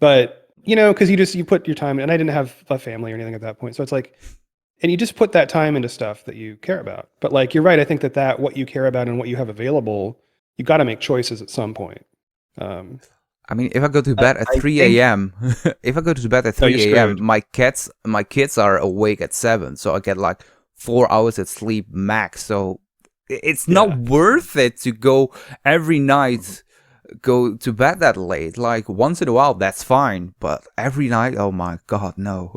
Speaker 3: But because you put your time, and I didn't have a family or anything at that point, so it's and you just put that time into stuff that you care about. But you're right. I think that what you care about and what you have available, you got to make choices at some point.
Speaker 1: I mean, if I go to bed at 3 a.m., my kids are awake at 7, so I get 4 hours of sleep max. So it's not worth it to go every night, go to bed that late. Once in a while, that's fine, but every night, oh my God, no.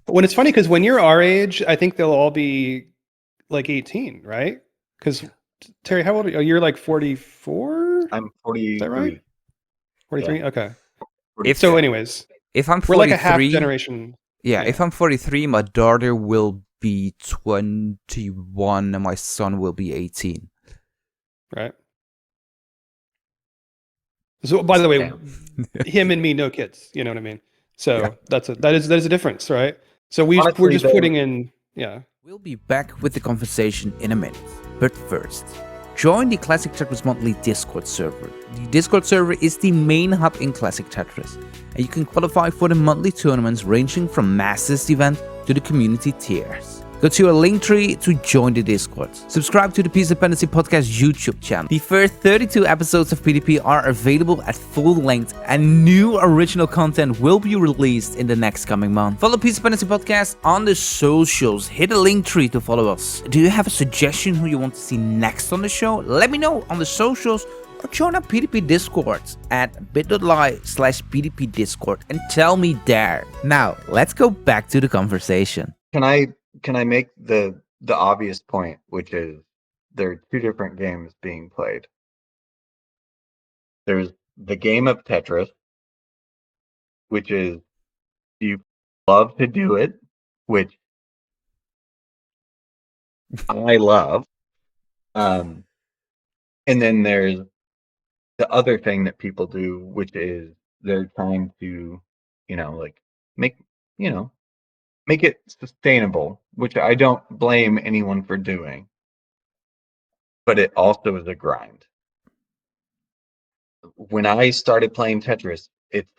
Speaker 3: When it's funny, because when you're our age, I think they'll all be 18, right? Because Terry, how old are you? You're 44?
Speaker 2: I'm 40.
Speaker 3: Is that right? 43? Yeah. Okay.
Speaker 1: Anyways, if I'm 43,
Speaker 3: we're a half generation.
Speaker 1: Yeah, if I'm 43, my daughter will be 21 and my son will be 18.
Speaker 3: Right. So, by the way, him and me, no kids. You know what I mean? So that is a difference, right? So we're just putting in. Yeah.
Speaker 1: We'll be back with the conversation in a minute. But first, join the Classic Tetris Monthly Discord server. The Discord server is the main hub in Classic Tetris, and you can qualify for the monthly tournaments ranging from Masters event to the community tiers. Go to our link tree to join the Discord. Subscribe to the Dependency Podcast YouTube channel. The first 32 episodes of PDP are available at full length, and new original content will be released in the next coming month. Follow Dependency Podcast on the socials. Hit a link tree to follow us. Do you have a suggestion who you want to see next on the show? Let me know on the socials, or join our PDP Discord at bit.ly/PDP Discord and tell me there. Now, let's go back to the conversation.
Speaker 2: Can I make the obvious point, which is there are 2 different games being played. There's the game of Tetris, which is you love to do it, which I love. And then there's the other thing that people do, which is they're trying to, make it sustainable, which I don't blame anyone for doing. But it also is a grind. When I started playing Tetris, it's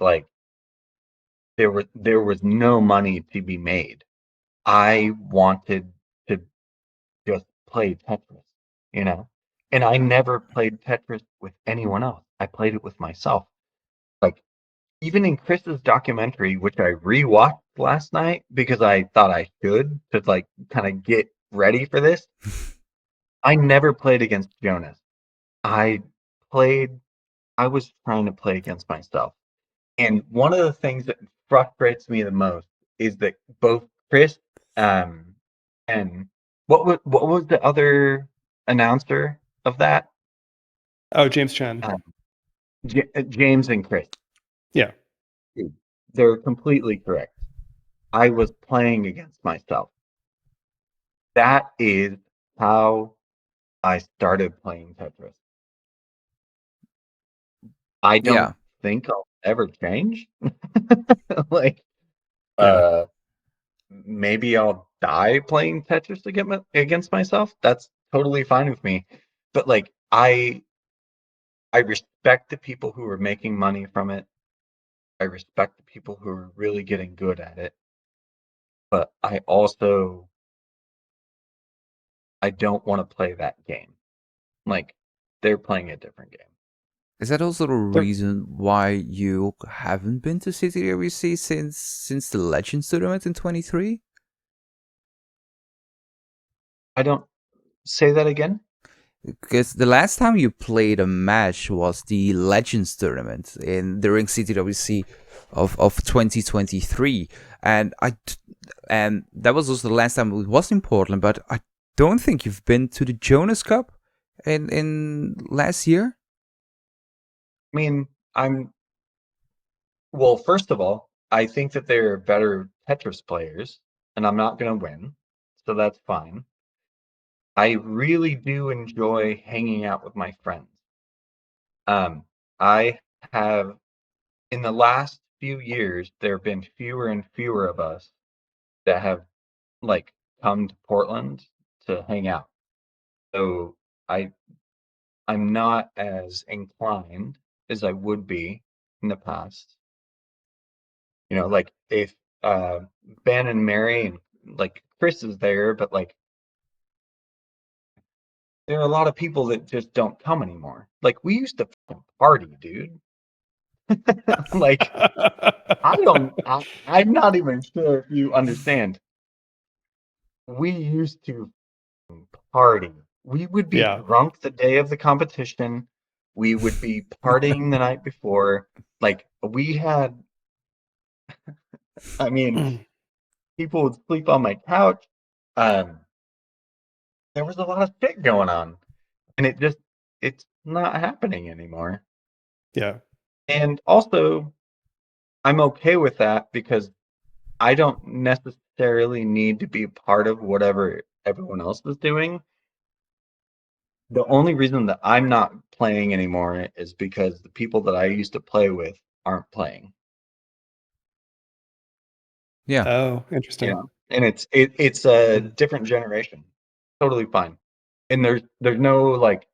Speaker 2: there was no money to be made. I wanted to just play Tetris. you know? And I never played Tetris with anyone else. I played it with myself. Like, even in Chris's documentary, which I rewatched last night because I thought I should to like kind of get ready for this, I never played against Jonas. I was trying to play against myself. And one of the things that frustrates me the most is that both Chris and what was the other announcer of that?
Speaker 3: Oh, James Chen.
Speaker 2: James and Chris.
Speaker 3: Yeah.
Speaker 2: They're completely correct. I was playing against myself. That is how I started playing Tetris. I don't think I'll ever change. Like, maybe I'll die playing Tetris against myself. That's totally fine with me. But like, I respect the people who are making money from it. I respect the people who are really getting good at it. But I don't want to play that game. Like, they're playing a different game.
Speaker 1: Is that also the reason why you haven't been to CTWC since the Legends tournament in 23?
Speaker 2: I don't say that again.
Speaker 1: Because the last time you played a match was the Legends tournament during CTWC of 2023, and that was also the last time it was in Portland. But I don't think you've been to the Jonas Cup in last year.
Speaker 2: I mean, well, first of all, I think that they're better Tetris players, and I'm not going to win, so that's fine. I really do enjoy hanging out with my friends. I have, in the last few years, there have been fewer and fewer of us that have like come to Portland to hang out. So I'm not as inclined as I would be in the past. You know, like if Ben and Mary and like Chris is there, but like there are a lot of people that just don't come anymore. Like we used to fucking party, dude. Like I'm not even sure if you understand. We used to party. We would be drunk the day of the competition. We would be partying the night before. Like we had, I mean, people would sleep on my couch. There was a lot of shit going on, and it's not happening anymore.
Speaker 3: Yeah.
Speaker 2: And also, I'm okay with that because I don't necessarily need to be a part of whatever everyone else is doing. The only reason that I'm not playing anymore is because the people that I used to play with aren't playing.
Speaker 3: Yeah. Oh, interesting.
Speaker 2: You know? And it's a different generation. Totally fine. And there's no like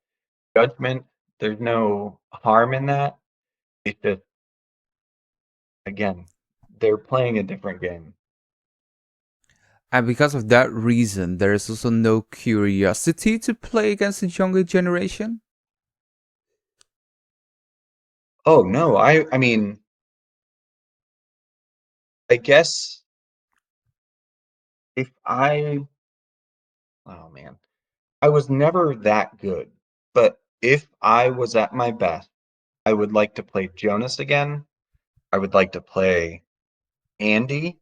Speaker 2: judgment. There's no harm in that. It's just, again, they're playing a different game.
Speaker 1: And because of that reason, there is also no curiosity to play against the younger generation?
Speaker 2: Oh, no. I mean, I guess oh man, I was never that good. But if I was at my best, I would like to play Jonas again. I would like to play Andy.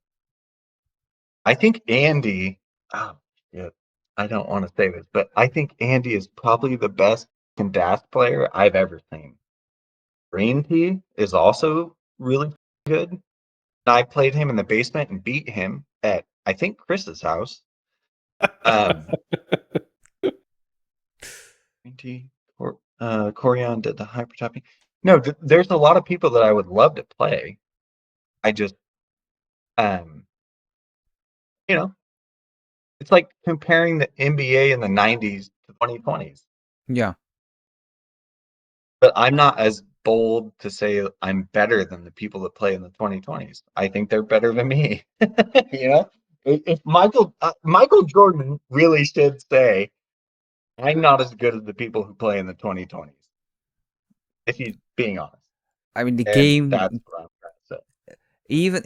Speaker 2: I think Andy, oh shit, I don't want to say this, but I think Andy is probably the best Dash player I've ever seen. Green Tea is also really good. I played him in the basement and beat him at, I think, Chris's house. Green Tea, Corian did the hyper tapping. No, there's a lot of people that I would love to play. I just, you know, it's like comparing the NBA in the 90s to 2020s.
Speaker 1: Yeah.
Speaker 2: But I'm not as bold to say I'm better than the people that play in the 2020s. I think they're better than me. You know, if Michael Jordan really should say, I'm not as good as the people who play in the 2020s. If he's being honest.
Speaker 1: I mean, the
Speaker 2: And
Speaker 1: game,
Speaker 2: that's what I'm trying to say.
Speaker 1: even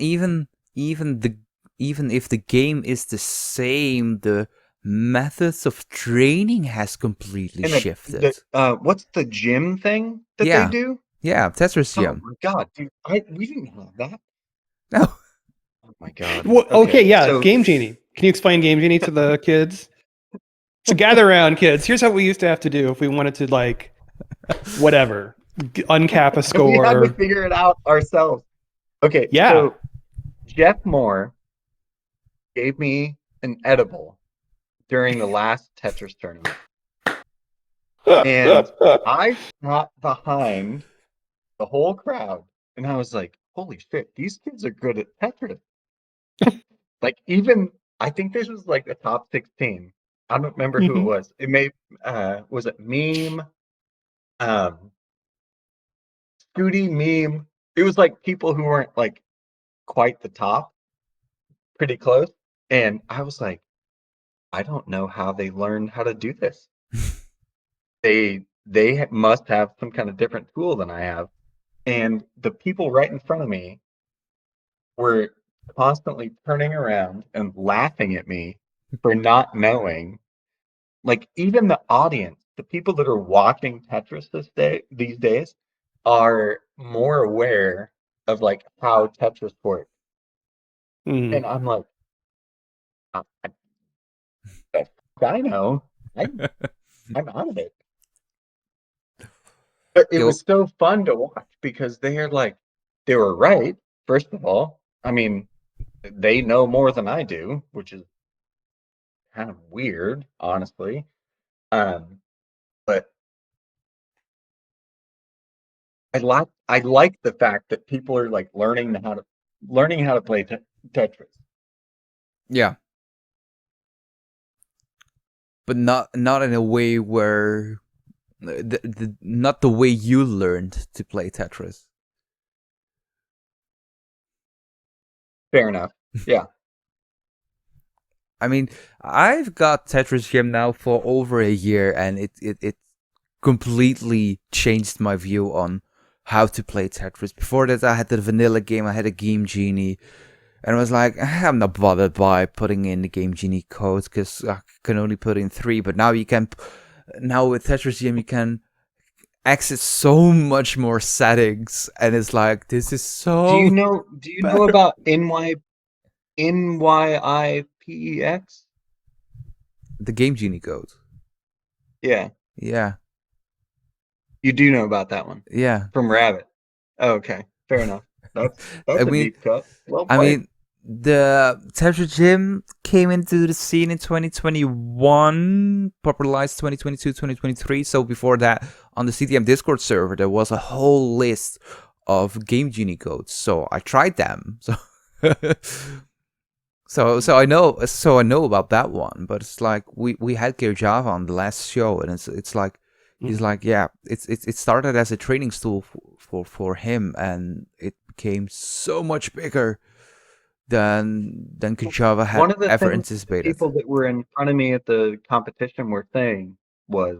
Speaker 1: if the game is the same, the methods of training has completely
Speaker 2: And
Speaker 1: shifted.
Speaker 2: what's the gym thing that they
Speaker 1: Yeah.
Speaker 2: do?
Speaker 1: Yeah, Tetris
Speaker 2: Oh
Speaker 1: Gym.
Speaker 2: my god, dude! We didn't have that.
Speaker 1: No.
Speaker 2: Oh my god.
Speaker 3: Well, okay, yeah,
Speaker 2: so
Speaker 3: Game Genie. Can you explain Game Genie to the kids? So gather around, kids. Here's what we used to have to do if we wanted to, like, whatever, uncap a
Speaker 2: we had to
Speaker 3: score.
Speaker 2: figure it out ourselves. Okay,
Speaker 3: Yeah.
Speaker 2: so Jeff Moore gave me an edible during the last Tetris tournament. And I sat behind the whole crowd and I was like, holy shit, these kids are good at Tetris. Like, even, I think this was like the top 16. I don't remember who it
Speaker 3: Mhm.
Speaker 2: was. It was it Meme? Scooty, Meme. It was like people who weren't like quite the top, pretty close. And I was like, I don't know how they learned how to do this. They must have some kind of different tool than I have. And the people right in front of me were constantly turning around and laughing at me for not knowing. Like, even the audience, the people that are watching Tetris these days are more aware of like how Tetris works.
Speaker 3: Mhm.
Speaker 2: And I'm like, I, I know. I'm out of it. But it was so fun to watch because they were right, first of all. I mean, they know more than I do, which is kind of weird, honestly. But I like the fact that people are like learning how to play Tetris.
Speaker 1: Yeah. But not in a way where not the way you learned to play Tetris.
Speaker 2: Fair enough. Yeah.
Speaker 1: I mean, I've got Tetris Gym now for over a year, and it completely changed my view on how to play Tetris. Before that, I had the vanilla game, I had a Game Genie, and I was like, I'm not bothered by putting in the Game Genie code because I can only put in 3. But now with Tetris Gym, you can access so much more settings, and it's like, this is so.
Speaker 2: Do you know
Speaker 1: better.
Speaker 2: about NYIPEX?
Speaker 1: The Game Genie code?
Speaker 2: Yeah.
Speaker 1: Yeah.
Speaker 2: You do know about that one.
Speaker 1: Yeah.
Speaker 2: From Rabbit. Oh, okay. Fair enough. That's a deep cut. Well played.
Speaker 1: I mean, the Tetris Gym came into the scene in 2021, popularized 2022, 2023. So before that, on the CTM Discord server, there was a whole list of Game Genie codes. So I tried them. So I know about that one. But it's like we had Gear Java on the last show, and it's like he's like, yeah, it started as a training tool for him, and it became so much bigger than Java had
Speaker 2: One of the
Speaker 1: ever
Speaker 2: things the
Speaker 1: anticipated.
Speaker 2: people that were in front of me at the competition were saying was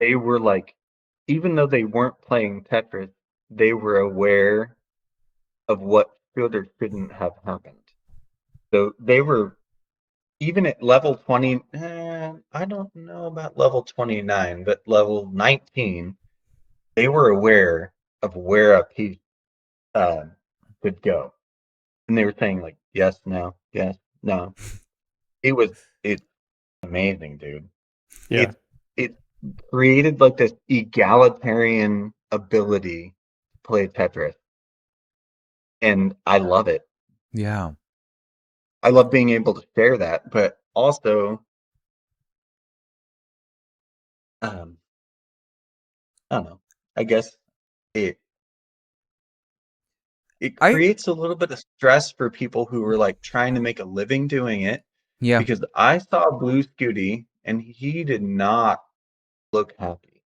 Speaker 2: they were like, even though they weren't playing Tetris, they were aware of what should or shouldn't have happened. So they were, even at level 20, I don't know about level 29, but level 19, they were aware of where a piece could go. And they were saying like, yes, no, yes, no. It's amazing, dude.
Speaker 3: Yeah.
Speaker 2: It created like this egalitarian ability to play Tetris. And I love it.
Speaker 1: Yeah.
Speaker 2: I love being able to share that, but also I don't know. I guess it creates a little bit of stress for people who are like trying to make a living doing it.
Speaker 1: Yeah.
Speaker 2: Because I saw Blue Scooty and he did not look happy.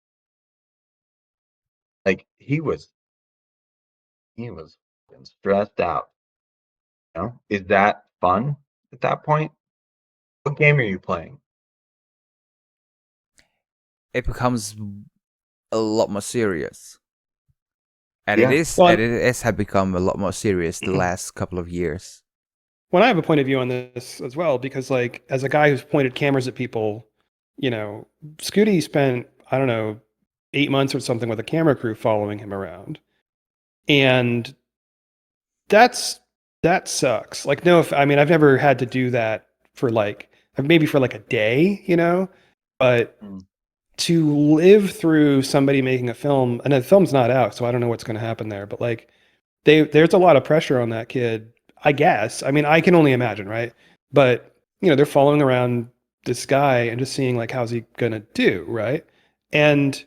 Speaker 2: Like he was stressed out. You know? Is that fun at that point? What game are you playing?
Speaker 1: it becomes a lot more serious. And
Speaker 2: Yeah.
Speaker 1: it has become a lot more serious the last couple of years.
Speaker 3: Well, I have a point of view on this as well, because like as a guy who's pointed cameras at people, you know, Scooty spent, I don't know, 8 months or something with a camera crew following him around. And that sucks. Like, no, I mean, I've never had to do that for like, maybe for like a day, you know, but to live through somebody making a film, and the film's not out, so I don't know what's going to happen there, but like, there's a lot of pressure on that kid, I guess. I mean, I can only imagine, right? But, you know, they're following around this guy and just seeing like, how's he going to do, right? And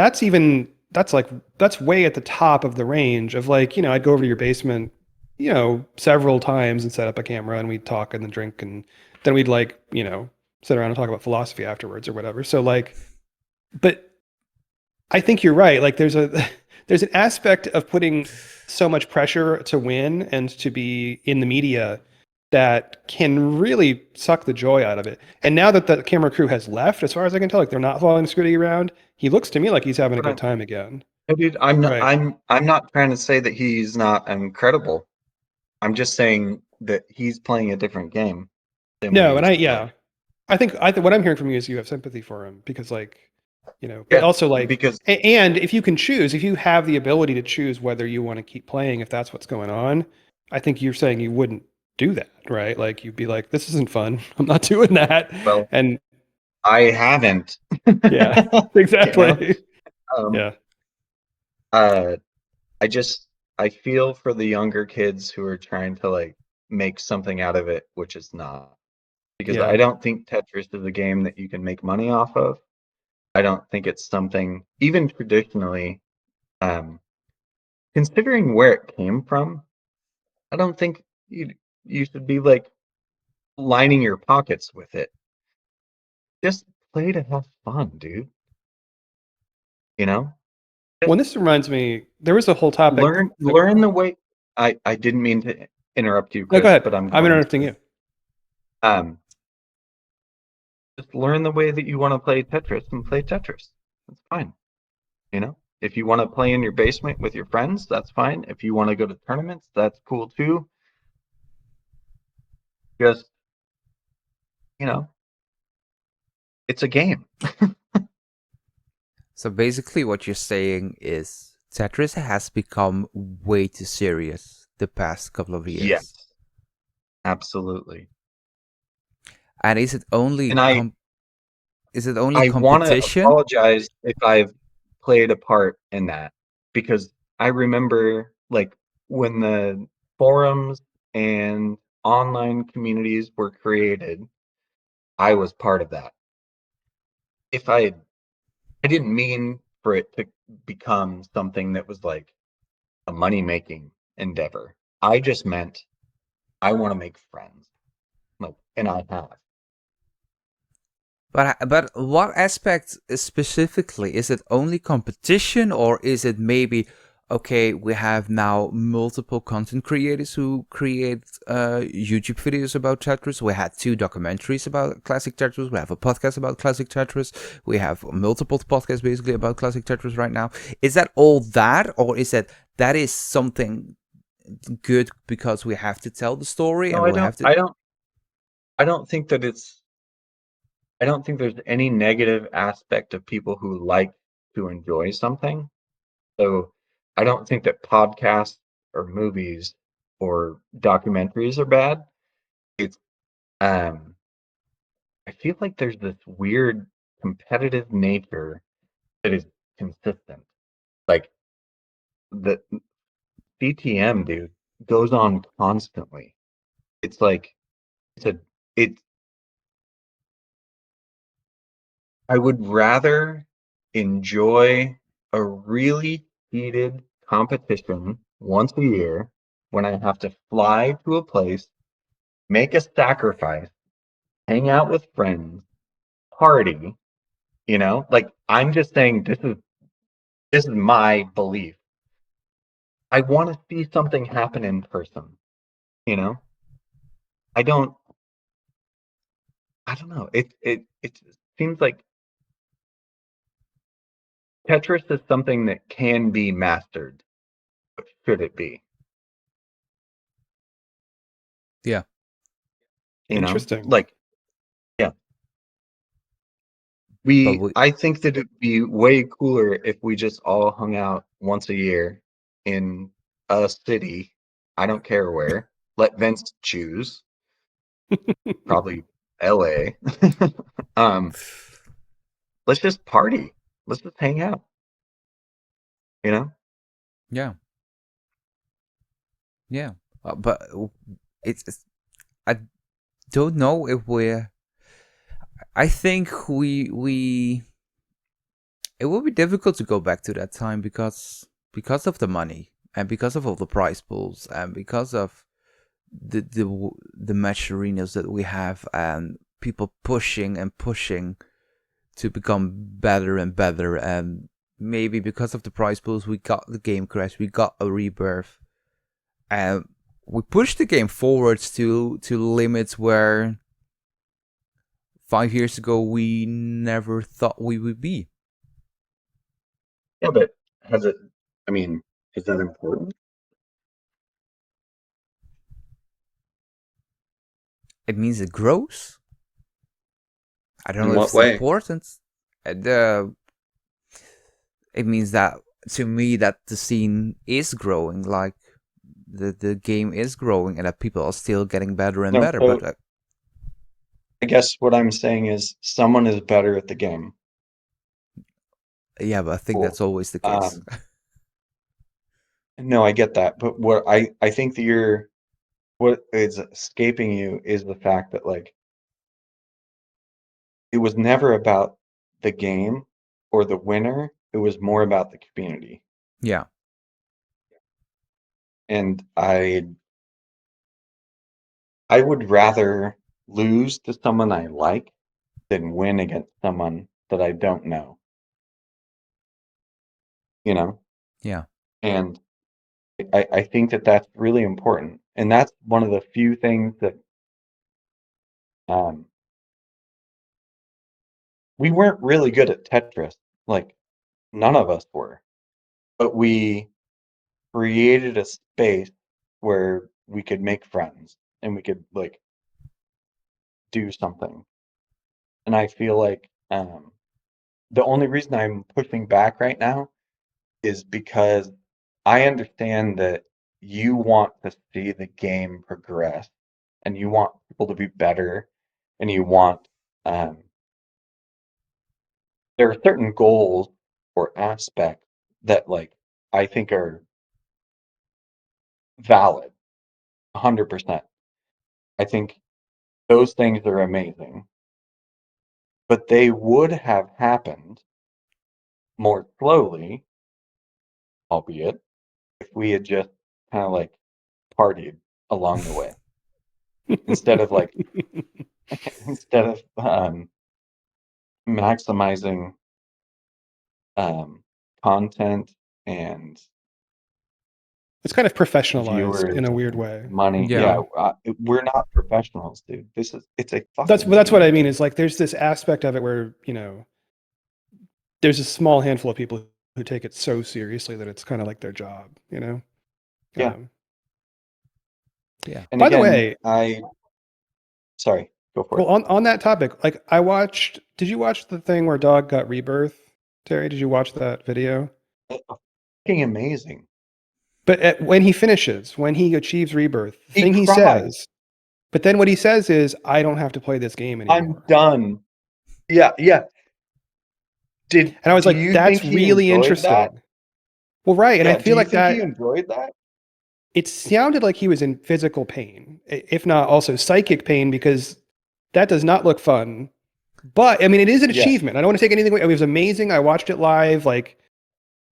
Speaker 3: that's way at the top of the range of like, you know, I'd go over to your basement, you know, several times and set up a camera and we'd talk and then drink and then we'd like, you know, sit around and talk about philosophy afterwards or whatever. So like, but I think you're right. Like there's an aspect of putting so much pressure to win and to be in the media that can really suck the joy out of it. And now that the camera crew has left, as far as I can tell, like they're not following Scooty around, he looks to me like he's having a good time again.
Speaker 2: Dude, I'm not.
Speaker 3: Right.
Speaker 2: I'm not trying to say that he's not incredible. I'm just saying that he's playing a different game than we
Speaker 3: No, and
Speaker 2: used to play.
Speaker 3: I think what I'm hearing from you is you have sympathy for him because like, you know, but
Speaker 2: Yeah,
Speaker 3: also like
Speaker 2: because
Speaker 3: and if you can choose, if you have the ability to choose whether you want to keep playing, if that's what's going on, I think you're saying you wouldn't do that, right? Like you'd be like, this isn't fun. I'm not doing that.
Speaker 2: well,
Speaker 3: And
Speaker 2: I haven't.
Speaker 3: yeah,
Speaker 2: You
Speaker 3: exactly.
Speaker 2: know?
Speaker 3: Yeah.
Speaker 2: Uh, I feel for the younger kids who are trying to like make something out of it, which is not. Because I
Speaker 3: Yeah.
Speaker 2: don't think Tetris is a game that you can make money off of. I don't think it's something, even traditionally, um, considering where it came from, I don't think you should be like lining your pockets with it. Just play to have fun, dude. You know?
Speaker 3: Well, this reminds me, there was a whole topic.
Speaker 2: Learn the way. I didn't mean to interrupt you,
Speaker 3: No, go
Speaker 2: Chris,
Speaker 3: ahead.
Speaker 2: but I'm
Speaker 3: I'm
Speaker 2: going
Speaker 3: interrupting
Speaker 2: to.
Speaker 3: you.
Speaker 2: Um, just learn the way that you want to play Tetris and play Tetris. That's fine. You know? If you want to play in your basement with your friends, that's fine. If you want to go to tournaments, that's cool too. Just, you know, it's a game.
Speaker 1: So basically what you're saying is Tetris has become way too serious the past couple of years.
Speaker 2: Yes, absolutely.
Speaker 1: And is it only
Speaker 2: And I want to
Speaker 1: competition?
Speaker 2: apologize if I've played a part in that because I remember like when the forums and online communities were created, I was part of that. If I didn't mean for it to become something that was like a money-making endeavor. I just meant I want to make friends. Like, and I have.
Speaker 1: But what aspect specifically? Is it only competition, or is it maybe, okay, we have now multiple content creators who create YouTube videos about Tetris. We had 2 documentaries about Classic Tetris. We have a podcast about Classic Tetris. We have multiple podcasts basically about Classic Tetris right now. Is that all that, or is that is something good because we have to tell the story
Speaker 2: No,
Speaker 1: and we have to...
Speaker 2: I don't think that it's I don't think there's any negative aspect of people who like to enjoy something. So I don't think that podcasts or movies or documentaries are bad. It's um I feel like there's this weird competitive nature that is consistent. Like the BTM, dude, goes on constantly. It's like it's a it's I would rather enjoy a really heated competition once a year when I have to fly to a place, make a sacrifice, hang out with friends, party, you know? Like I'm just saying this is my belief. I want to see something happen in person, you know? I don't I don't know. It seems like Tetris is something that can be mastered. But should it be?
Speaker 1: Yeah.
Speaker 2: You know?
Speaker 3: Interesting.
Speaker 2: Like, yeah. I think that it'd be way cooler if we just all hung out once a year in a city. I don't care where. Let Vince choose. Probably LA. Let's just party. Let's just hang out. You know?
Speaker 1: Yeah. Yeah. But I don't know if we're. I think we. It will be difficult to go back to that time because of the money and because of all the prize pools and because of the match arenas that we have and people pushing and pushing to become better and better, and maybe because of the prize pools we got the game crash, we got a rebirth, and we pushed the game forwards to limits where 5 years ago we never thought we would be.
Speaker 2: Yeah, but is that important?
Speaker 1: It means it grows. I don't
Speaker 2: In
Speaker 1: know
Speaker 2: what
Speaker 1: if it's
Speaker 2: way?
Speaker 1: important. It means that to me that the scene is growing, like the game is growing, and that people are still getting better and better.
Speaker 2: So
Speaker 1: But
Speaker 2: I guess what I'm saying is someone is better at the game.
Speaker 1: yeah, but I think
Speaker 2: Cool.
Speaker 1: that's always the case.
Speaker 2: No, I get that, but what I think that what is escaping you is the fact that like it was never about the game or the winner. It was more about the community.
Speaker 1: Yeah.
Speaker 2: And I would rather lose to someone I like than win against someone that I don't know. You know?
Speaker 1: Yeah.
Speaker 2: And I think that that's really important. And that's one of the few things that we weren't really good at Tetris. Like, none of us were. But we created a space where we could make friends and we could, like, do something. And I feel like the only reason I'm pushing back right now is because I understand that you want to see the game progress and you want people to be better and you want there are certain goals or aspects that like I think are valid 100%. I think those things are amazing, but they would have happened more slowly, albeit if we had just kind of like partied along the way instead of like instead of maximizing content and
Speaker 3: It's kind of professionalized
Speaker 2: viewers
Speaker 3: in a weird
Speaker 2: and
Speaker 3: way.
Speaker 2: money.
Speaker 1: Yeah.
Speaker 2: We're not professionals, dude. It's a fucking
Speaker 3: That's what I
Speaker 2: game.
Speaker 3: mean. Is like there's this aspect of it where there's a small handful of people who take it so seriously that it's kind of like their job.
Speaker 2: Yeah.
Speaker 1: Yeah.
Speaker 2: And
Speaker 3: By the
Speaker 2: again,
Speaker 3: way,
Speaker 2: sorry, go for
Speaker 3: well,
Speaker 2: it.
Speaker 3: on that topic, like did you watch the thing where Dog got rebirth? Terry, did you watch that video?
Speaker 2: Fucking amazing.
Speaker 3: But when he finishes, when he achieves rebirth, the
Speaker 2: He
Speaker 3: thing he
Speaker 2: cried.
Speaker 3: says, but then what he says is, I don't have to play this game anymore.
Speaker 2: I'm done. Yeah.
Speaker 3: And I was
Speaker 2: Do
Speaker 3: like,
Speaker 2: you
Speaker 3: that's
Speaker 2: think he
Speaker 3: really
Speaker 2: enjoyed
Speaker 3: interesting.
Speaker 2: that?
Speaker 3: Well, right. And I
Speaker 2: Yeah, do
Speaker 3: feel
Speaker 2: you
Speaker 3: like
Speaker 2: think
Speaker 3: that
Speaker 2: he enjoyed that?
Speaker 3: it sounded like he was in physical pain, if not also psychic pain, because that does not look fun. But I mean, it is an
Speaker 2: Yes.
Speaker 3: achievement. I don't want to take anything away. It was amazing. I watched it live. Like,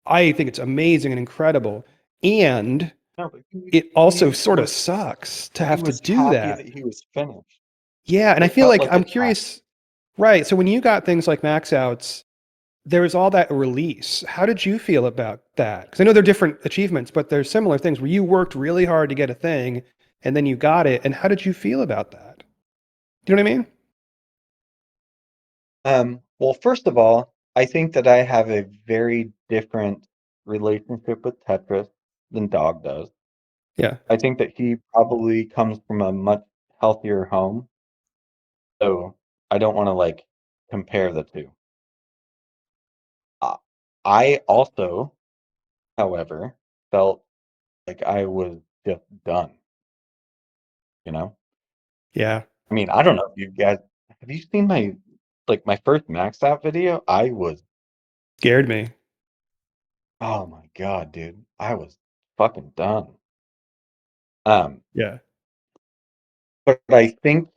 Speaker 3: I think it's amazing and incredible. And
Speaker 2: No, but
Speaker 3: it also
Speaker 2: he
Speaker 3: sort of
Speaker 2: was
Speaker 3: sucks to
Speaker 2: he
Speaker 3: have to
Speaker 2: was
Speaker 3: do
Speaker 2: happy
Speaker 3: that.
Speaker 2: that he was finished.
Speaker 3: Yeah. And I
Speaker 2: It
Speaker 3: feel
Speaker 2: felt
Speaker 3: like
Speaker 2: like
Speaker 3: I'm
Speaker 2: a task.
Speaker 3: curious. Right. So when you got things like max outs, there was all that release. How did you feel about that? Because I know they're different achievements, but there's similar things where you worked really hard to get a thing and then you got it. And how did you feel about that? Do you know what I mean?
Speaker 2: Well, first of all, I think that I have a very different relationship with Tetris than Dog does.
Speaker 3: Yeah.
Speaker 2: I think that he probably comes from a much healthier home. So I don't want to like compare the two. I also, however, felt like I was just done, you know?
Speaker 3: Yeah.
Speaker 2: I mean, I don't know if you guys have you seen my first max out video? I was,
Speaker 3: Scared me.
Speaker 2: oh my God, dude. I was fucking done. Um,
Speaker 3: Yeah.
Speaker 2: but I think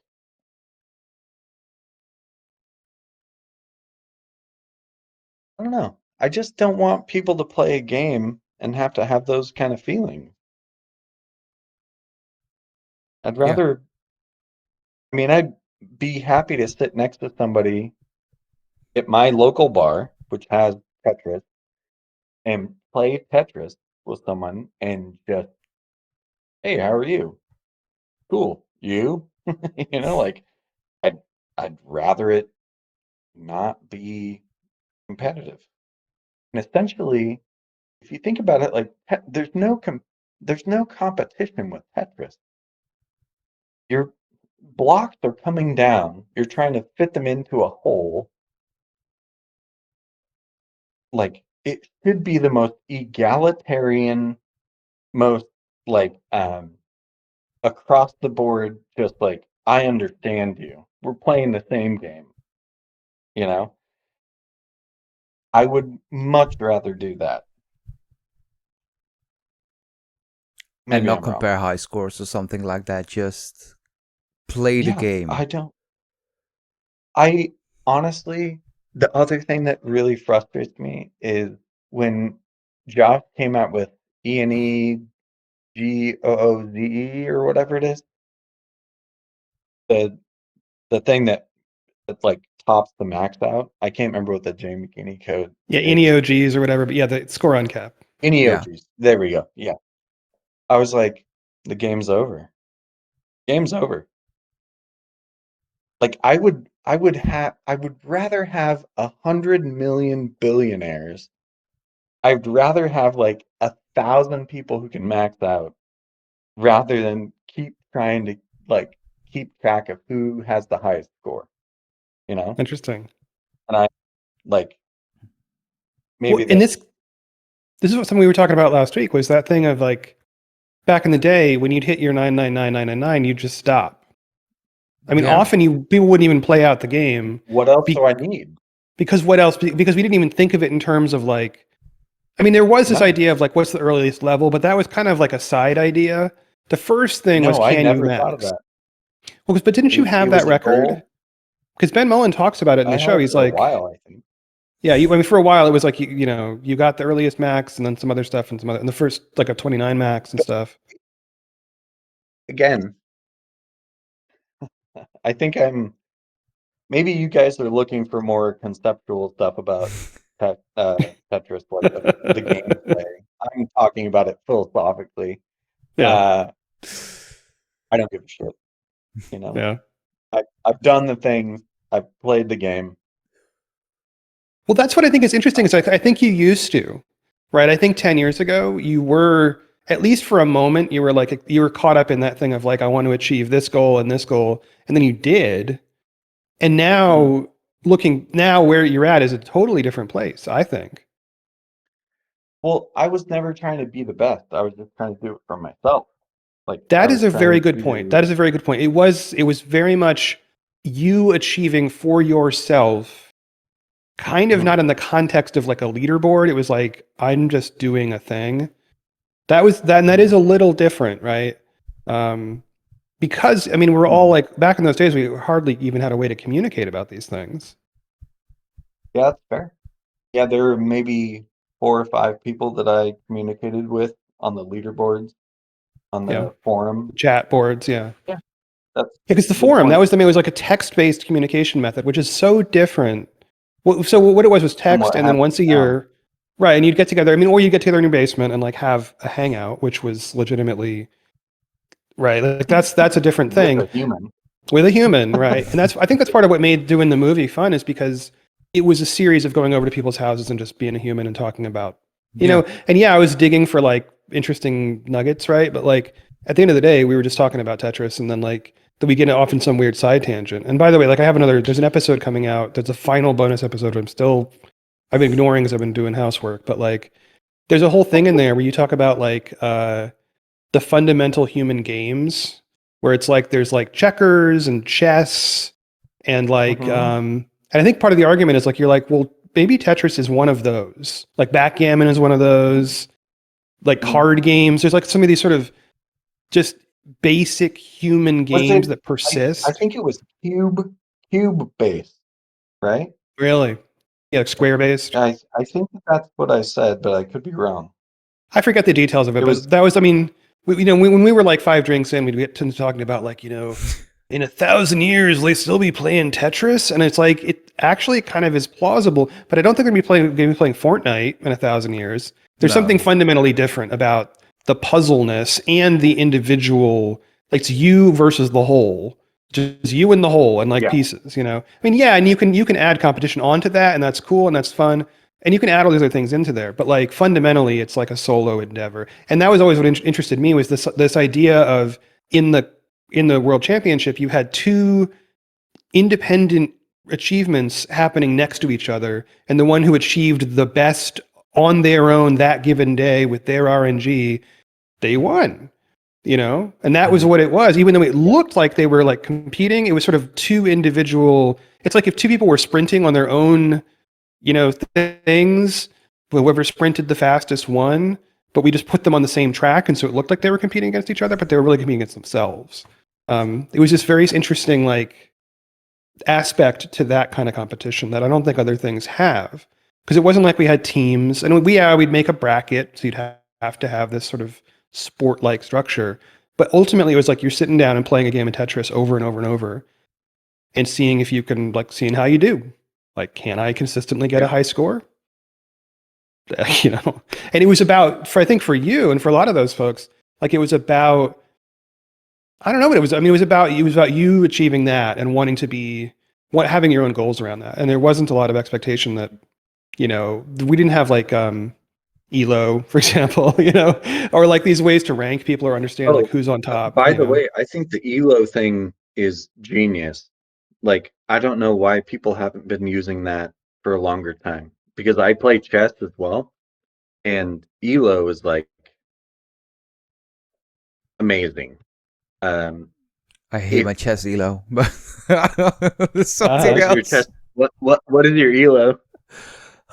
Speaker 2: I don't know. I just don't want people to play a game and have to have those kind of feelings. I'd
Speaker 1: Yeah.
Speaker 2: rather, I mean, I'd be happy to sit next to somebody at my local bar, which has Tetris, and play Tetris with someone and just, hey, how are you? Cool. You? You know, like I'd I'd rather it not be competitive. And essentially, if you think about it, like there's no competition with Tetris. Your blocks are coming down. You're trying to fit them into a hole. Like it should be the most egalitarian, most like across the board, just like I understand you. We're playing the same game, you know? I would much rather do that.
Speaker 1: And
Speaker 2: Maybe
Speaker 1: not
Speaker 2: I'm wrong.
Speaker 1: compare high scores or something like that. Just play the
Speaker 2: Yeah,
Speaker 1: game.
Speaker 2: I honestly, the other thing that really frustrates me is when Josh came out with ENEGOOZE or whatever it is, the the thing that's like tops the max out. I can't remember what the Jamie McKinney code
Speaker 3: Yeah.
Speaker 2: is.
Speaker 3: NEOGs or whatever. But yeah, the score on cap.
Speaker 1: Yeah.
Speaker 2: NEOGs. There we go. Yeah. I was like, the game's over. Game's over. Like I would rather have 100 million billionaires. I'd rather have like 1,000 people who can max out rather than keep trying to like keep track of who has the highest score, you know?
Speaker 3: Interesting.
Speaker 2: And I like
Speaker 3: Well,
Speaker 2: maybe
Speaker 3: and
Speaker 2: that's
Speaker 3: this is what something we were talking about last week was that thing of like back in the day when you'd hit your 99999, you'd just stop. I mean,
Speaker 1: Yeah.
Speaker 3: often people wouldn't even play out the game.
Speaker 2: what else do I need?
Speaker 3: Because what else? Because we didn't even think of it in terms of like, I mean, there was this
Speaker 2: No.
Speaker 3: idea of like, what's the earliest level, but that was kind of like a side idea. The first thing was,
Speaker 2: No, I
Speaker 3: can you
Speaker 2: never thought of
Speaker 3: max?
Speaker 2: that.
Speaker 3: Well, but didn't you have
Speaker 2: It
Speaker 3: that
Speaker 2: was a
Speaker 3: record?
Speaker 2: goal.
Speaker 3: Because Ben Mullen talks about it in
Speaker 2: I
Speaker 3: the show.
Speaker 2: had it
Speaker 3: He's
Speaker 2: for a
Speaker 3: like,
Speaker 2: while, I think.
Speaker 3: yeah, I mean, for a while it was like you know, you got the earliest max and then some other stuff and and the first like a 29 max and stuff.
Speaker 2: Again, I think maybe you guys are looking for more conceptual stuff about Tetris, like the gameplay. I'm talking about it philosophically.
Speaker 3: Yeah,
Speaker 2: Uh, I don't give a shit. You know,
Speaker 3: yeah.
Speaker 2: I've done the things. I've played the game.
Speaker 3: Well, that's what I think is interesting. Is I think you used to, right? I think 10 years ago you were, at least for a moment, you were like you were caught up in that thing of like I want to achieve this goal, and then you did. And now looking now where you're at is a totally different place, I think.
Speaker 2: Well, I was never trying to be the best. I was just trying to do it for myself. Like I
Speaker 3: That is
Speaker 2: was
Speaker 3: a very
Speaker 2: trying
Speaker 3: good point.
Speaker 2: to.
Speaker 3: That is a very good point. It was very much you achieving for yourself, kind of
Speaker 2: Mhm.
Speaker 3: not in the context of like a leaderboard. It was like I'm just doing a thing. That was that, and that is a little different, right? Um, because I mean, we're all like back in those days, we hardly even had a way to communicate about these things.
Speaker 2: Yeah, that's fair. Yeah, there were maybe 4 or 5 people that I communicated with on the leaderboards on
Speaker 3: Yeah,
Speaker 2: the forum.
Speaker 3: chat boards. Yeah.
Speaker 2: Yeah, that's
Speaker 3: Because the
Speaker 2: a good
Speaker 3: forum, that
Speaker 2: point
Speaker 3: was the, it was like a text-based communication method, which is so different. Well, so what it was
Speaker 2: from
Speaker 3: text,
Speaker 2: what
Speaker 3: and then
Speaker 2: happens
Speaker 3: once a
Speaker 2: now.
Speaker 3: year, right? And you'd get together. I mean, or you get together in your basement and like have a hangout, which was legitimately right. Like that's a different
Speaker 2: With
Speaker 3: thing
Speaker 2: a human.
Speaker 3: with a human, right? And I think that's part of what made doing the movie fun is because it was a series of going over to people's houses and just being a human and talking about, you know, and I was digging for like interesting nuggets, right? But like at the end of the day, we were just talking about Tetris, and then like we get off in some weird side tangent. And by the way, like there's an episode coming out. There's a final bonus episode. I've been ignoring because I've been doing housework, but like there's a whole thing in there where you talk about like the fundamental human games, where it's like there's like checkers and chess and like and I think part of the argument is like you're like, well, maybe Tetris is one of those. Like backgammon is one of those. Like card games. There's like some of these sort of just basic human games that persist.
Speaker 2: I think it was cube based, right?
Speaker 3: Really? Yeah, like square based.
Speaker 2: I think that's what I said, but I could be wrong.
Speaker 3: I forget the details of it, but that was, I mean, when we were like 5 drinks in, we'd get to talking about like, you know, in 1,000 years, they still be playing Tetris. And it's like, it actually kind of is plausible, but I don't think they're going to be playing Fortnite in 1,000 years. There's something fundamentally different about the puzzleness and the individual, like it's you versus the whole, just you and the whole and like pieces, you know? I mean, yeah, and you can add competition onto that, and that's cool and that's fun. And you can add all these other things into there, but like fundamentally, it's like a solo endeavor. And that was always what interested me, was this idea of in the World Championship, you had 2 independent achievements happening next to each other, and the one who achieved the best on their own that given day with their RNG, they won. You know, and that was what it was. Even though it looked like they were like competing, it was sort of 2 individual. It's like if 2 people were sprinting on their own, you know, things, whoever sprinted the fastest won, but we just put them on the same track. And so it looked like they were competing against each other, but they were really competing against themselves. It was this very interesting, like, aspect to that kind of competition that I don't think other things have. Because it wasn't like we had teams, and we'd make a bracket, so you'd have to have this sort of sport-like structure. But ultimately, it was like you're sitting down and playing a game of Tetris over and over and over, and seeing if you can, like, seeing how you do. Like, can I consistently get a high score? You know, and it was about, I think for you and for a lot of those folks, like it was about, I don't know what it was. I mean, it was about you achieving that and wanting to be, having your own goals around that. And there wasn't a lot of expectation that, you know, we didn't have like ELO, for example, you know, or like these ways to rank people or understand like who's on top.
Speaker 2: By the way, I think the ELO thing is genius. Like, I don't know why people haven't been using that for a longer time, because I play chess as well, and ELO is like amazing.
Speaker 1: I hate my chess ELO, but something else.
Speaker 2: Your chess, what is your ELO?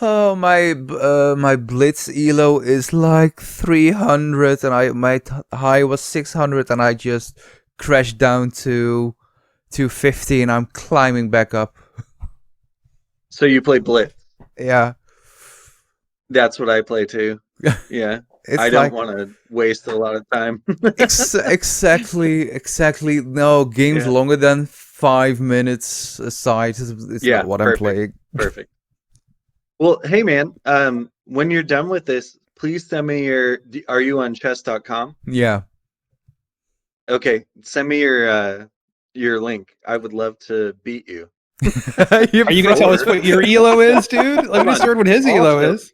Speaker 1: Oh, my Blitz ELO is like 300, and my high was 600, and I just crashed down to 250, and I'm climbing back up.
Speaker 2: So you play Blitz?
Speaker 1: Yeah.
Speaker 2: That's what I play too. Yeah. I don't want to waste a lot of time.
Speaker 1: Exactly. No, games longer than 5 minutes aside. It's not what I'm playing.
Speaker 2: Perfect. Well, hey man, when you're done with this, please send me are you on chess.com?
Speaker 1: Yeah.
Speaker 2: Okay, send me your link. I would love to beat you.
Speaker 3: Are you going to tell us what your ELO is, dude? Let me start what his ELO is.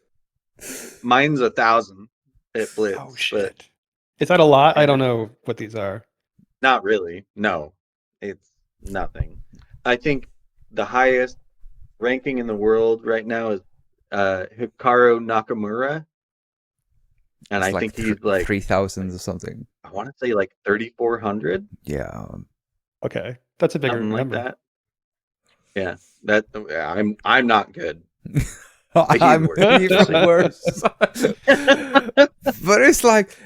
Speaker 2: Mine's 1,000 at Blitz.
Speaker 3: Oh, shit. Is that a lot? I don't know what these are.
Speaker 2: Not really. No, it's nothing. I think the highest ranking in the world right now is Hikaru Nakamura. And I think he's like
Speaker 1: 3,000 or something.
Speaker 2: I want to say like 3,400.
Speaker 1: Yeah.
Speaker 3: Okay, that's a bigger
Speaker 2: something
Speaker 3: number.
Speaker 2: Like that. Yeah, I'm not good.
Speaker 1: I'm even worse. But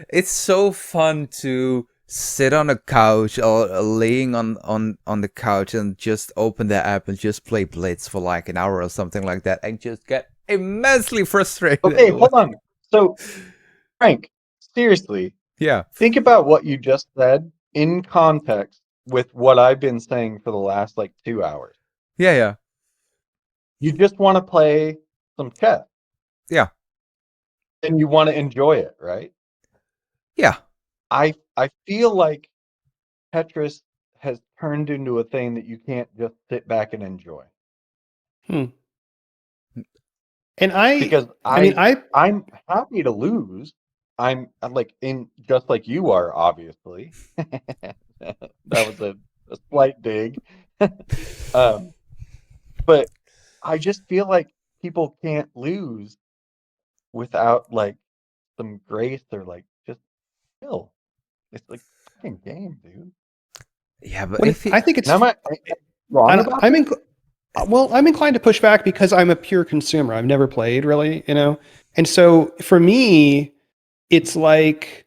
Speaker 1: it's so fun to sit on a couch or laying on the couch and just open the app and just play Blitz for like an hour or something like that and just get immensely frustrated.
Speaker 2: Okay, hold on. So, Frank, seriously.
Speaker 1: Yeah.
Speaker 2: Think about what you just said in context with what I've been saying for the last like 2 hours.
Speaker 1: Yeah.
Speaker 2: You just want to play some chess.
Speaker 1: Yeah.
Speaker 2: And you want to enjoy it, right?
Speaker 1: Yeah.
Speaker 2: I feel like Tetris has turned into a thing that you can't just sit back and enjoy.
Speaker 3: And
Speaker 2: because
Speaker 3: I mean,
Speaker 2: I'm happy to lose. I'm like in just like you are, obviously. That was a slight dig. um, but I just feel like people can't lose without like some grace or like just chill. It's like fucking game, dude.
Speaker 1: Yeah, but
Speaker 3: when
Speaker 1: if it,
Speaker 3: I think it's,
Speaker 2: Now, am I wrong
Speaker 3: I,
Speaker 2: about
Speaker 3: I'm
Speaker 2: this?
Speaker 3: well, I'm inclined to push back because I'm a pure consumer. I've never played really, and so for me, it's like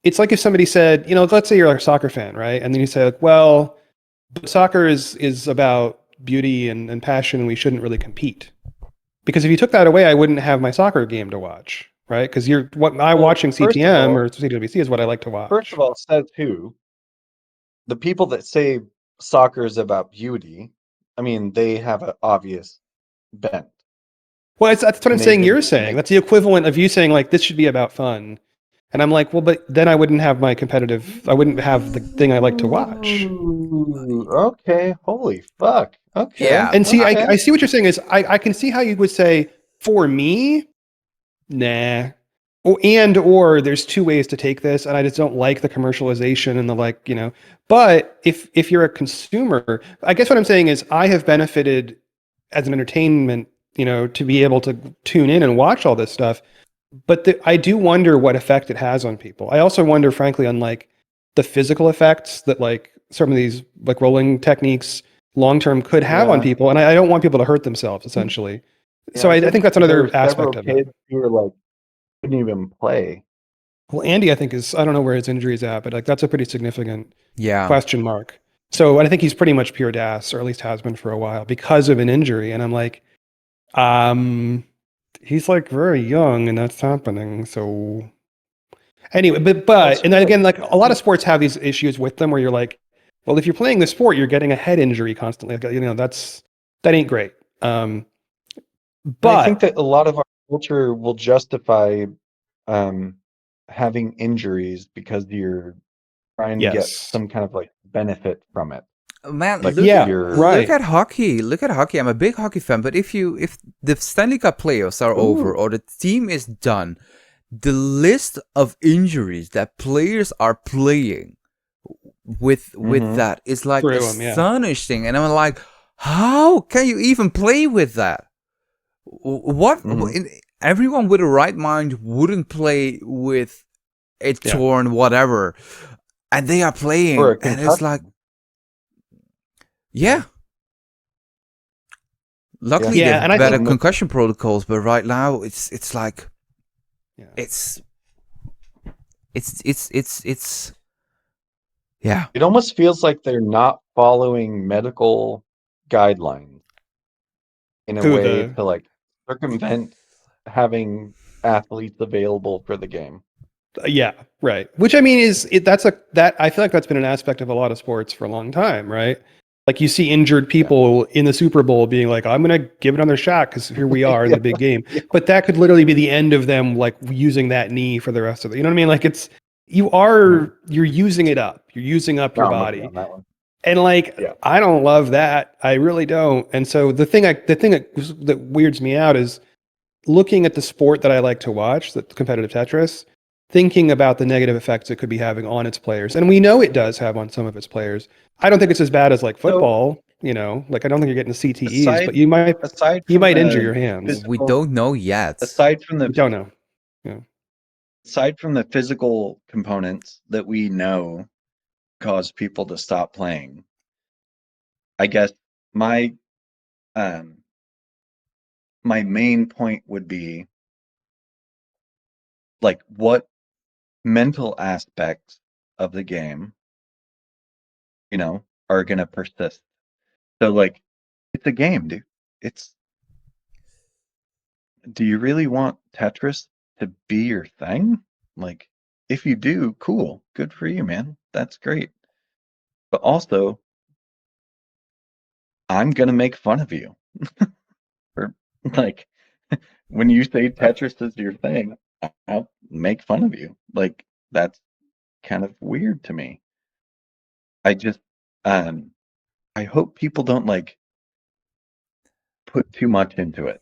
Speaker 3: if somebody said, let's say you're a soccer fan, right? And then you say, like, well, but soccer is about beauty and passion, and we shouldn't really compete. Because if you took that away, I wouldn't have my soccer game to watch, right? Because what I'm
Speaker 2: Well,
Speaker 3: watching CTM or CTWC is what I like to
Speaker 2: first
Speaker 3: watch.
Speaker 2: of all, says who? The people that say soccer is about beauty, I mean, they have an obvious bent,
Speaker 3: Well, that's what I'm
Speaker 2: and they
Speaker 3: saying. You're
Speaker 2: didn't
Speaker 3: saying
Speaker 2: make.
Speaker 3: that's the equivalent of you saying like this should be about fun, and I'm like, well, but then I wouldn't have my competitive. I wouldn't have the thing I like to watch.
Speaker 2: Ooh, okay, holy fuck. Okay,
Speaker 1: yeah,
Speaker 3: And see,
Speaker 2: okay.
Speaker 3: I see what you're saying is I can see how you would say for me, nah. Or there's two ways to take this, and I just don't like the commercialization and the But if you're a consumer, I guess what I'm saying is I have benefited as an entertainment, to be able to tune in and watch all this stuff. But I do wonder what effect it has on people. I also wonder, frankly, on like the physical effects that like some of these like rolling techniques long term could have on
Speaker 2: Yeah,
Speaker 3: people, and I don't want people to hurt themselves essentially.
Speaker 2: yeah.
Speaker 3: So I think that's
Speaker 2: There were
Speaker 3: another
Speaker 2: several
Speaker 3: aspect of it.
Speaker 2: kids who were like couldn't even play.
Speaker 3: Well, Andy, I think I don't know where his injury is at, but like that's a pretty significant
Speaker 1: yeah.
Speaker 3: question mark. So I think he's pretty much pure DAS, or at least has been for a while, because of an injury. And I'm like, he's like very young, and that's happening. So anyway, and then again, like a lot of sports have these issues with them, where you're like, well, if you're playing the sport, you're getting a head injury constantly. Like, that ain't great.
Speaker 2: And I think
Speaker 3: But
Speaker 2: that a lot of our culture will justify um, having injuries because you're trying to get
Speaker 3: yes,
Speaker 2: some kind of like benefit from it.
Speaker 1: Man,
Speaker 2: Like
Speaker 3: yeah,
Speaker 2: you're
Speaker 1: look
Speaker 3: right.
Speaker 1: at hockey. Look at hockey. I'm a big hockey fan, but if the Stanley Cup playoffs are over
Speaker 2: Ooh.
Speaker 1: or the team is done, the list of injuries that players are playing with
Speaker 2: Mhm.
Speaker 1: that is like
Speaker 3: Through him, yeah.
Speaker 1: astonishing, and I'm like, how can you even play with that? What?
Speaker 2: Mhm.
Speaker 1: Everyone with a right mind wouldn't play with a
Speaker 3: Yeah.
Speaker 1: torn whatever, and they are
Speaker 2: Or
Speaker 1: playing,
Speaker 2: a
Speaker 1: and it's like,
Speaker 2: concussion.
Speaker 1: yeah. Luckily,
Speaker 3: Yeah,
Speaker 1: they've
Speaker 3: and I
Speaker 1: better
Speaker 3: think
Speaker 1: concussion protocols, but right now it's like,
Speaker 3: Yeah.
Speaker 1: it's yeah.
Speaker 2: It almost feels like they're not following medical guidelines in a
Speaker 3: who
Speaker 2: way
Speaker 3: the
Speaker 2: to like circumvent having athletes available for the game.
Speaker 3: Yeah, right. Which I mean that I feel like that's been an aspect of a lot of sports for a long time, right? Like you see injured people in the Super Bowl being like, "I'm going to give it another shot because here we are in
Speaker 2: Yeah.
Speaker 3: the big game."
Speaker 2: Yeah.
Speaker 3: But that could literally be the end of them like using that knee for the rest of it. You know what I mean? Like you're using it up. You're using up
Speaker 2: No,
Speaker 3: your
Speaker 2: I'm with you
Speaker 3: body.
Speaker 2: on that one.
Speaker 3: And like
Speaker 2: Yeah.
Speaker 3: I don't love that. I really don't. And so the thing that weirds me out is looking at the sport that I like to watch, the competitive Tetris, thinking about the negative effects it could be having on its players. And we know it does have on some of its players. I don't think it's as bad as like
Speaker 2: So
Speaker 3: football, like I don't think you're getting CTEs, but
Speaker 2: aside
Speaker 3: you might
Speaker 2: from
Speaker 3: injure
Speaker 2: the
Speaker 3: your hands.
Speaker 1: We
Speaker 2: physical,
Speaker 1: don't know yet.
Speaker 2: aside from
Speaker 3: We
Speaker 2: the
Speaker 3: don't know. Yeah.
Speaker 2: aside from the physical components that we know cause people to stop playing, I guess my um my main point would be like what mental aspects of the game, are gonna persist. So like it's a game, dude. Do you really want Tetris to be your thing? Like if you do, cool. Good for you, man. That's great. But also, I'm gonna make fun of you. Or like when you say Tetris is your thing, I'll make fun of you. Like that's kind of weird to me. I just I hope people don't like put too much into it.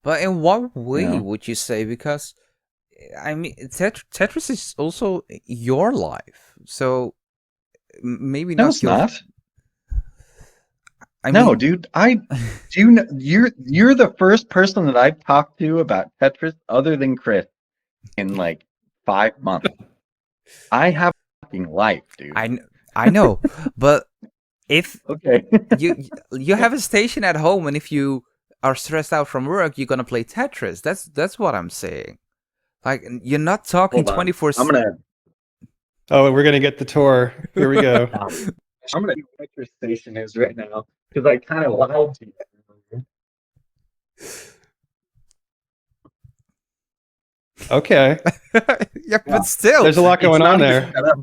Speaker 1: But in what way
Speaker 2: Yeah.
Speaker 1: would you say? Because I mean, Tetris is also your life, so maybe
Speaker 2: No,
Speaker 1: not
Speaker 2: it's
Speaker 1: your.
Speaker 2: not.
Speaker 1: I
Speaker 2: No,
Speaker 1: mean,
Speaker 2: dude, you're the first person that I've talked to about Tetris other than Chris in like 5 months. I have a fucking life, dude.
Speaker 1: I know, but if
Speaker 2: Okay.
Speaker 1: you have a station at home, and if you are stressed out from work, you're gonna play Tetris. That's what I'm saying. Like, you're not talking
Speaker 2: Hold on.
Speaker 1: 24.
Speaker 2: I'm gonna
Speaker 3: Oh, we're gonna get the tour. Here we go.
Speaker 2: I'm gonna see what Tetris station is right now because I kind of lied to you.
Speaker 3: Okay.
Speaker 1: Yeah,
Speaker 2: Yeah.
Speaker 1: but still,
Speaker 3: There's a lot going on
Speaker 2: It's not
Speaker 3: there.
Speaker 2: even set up.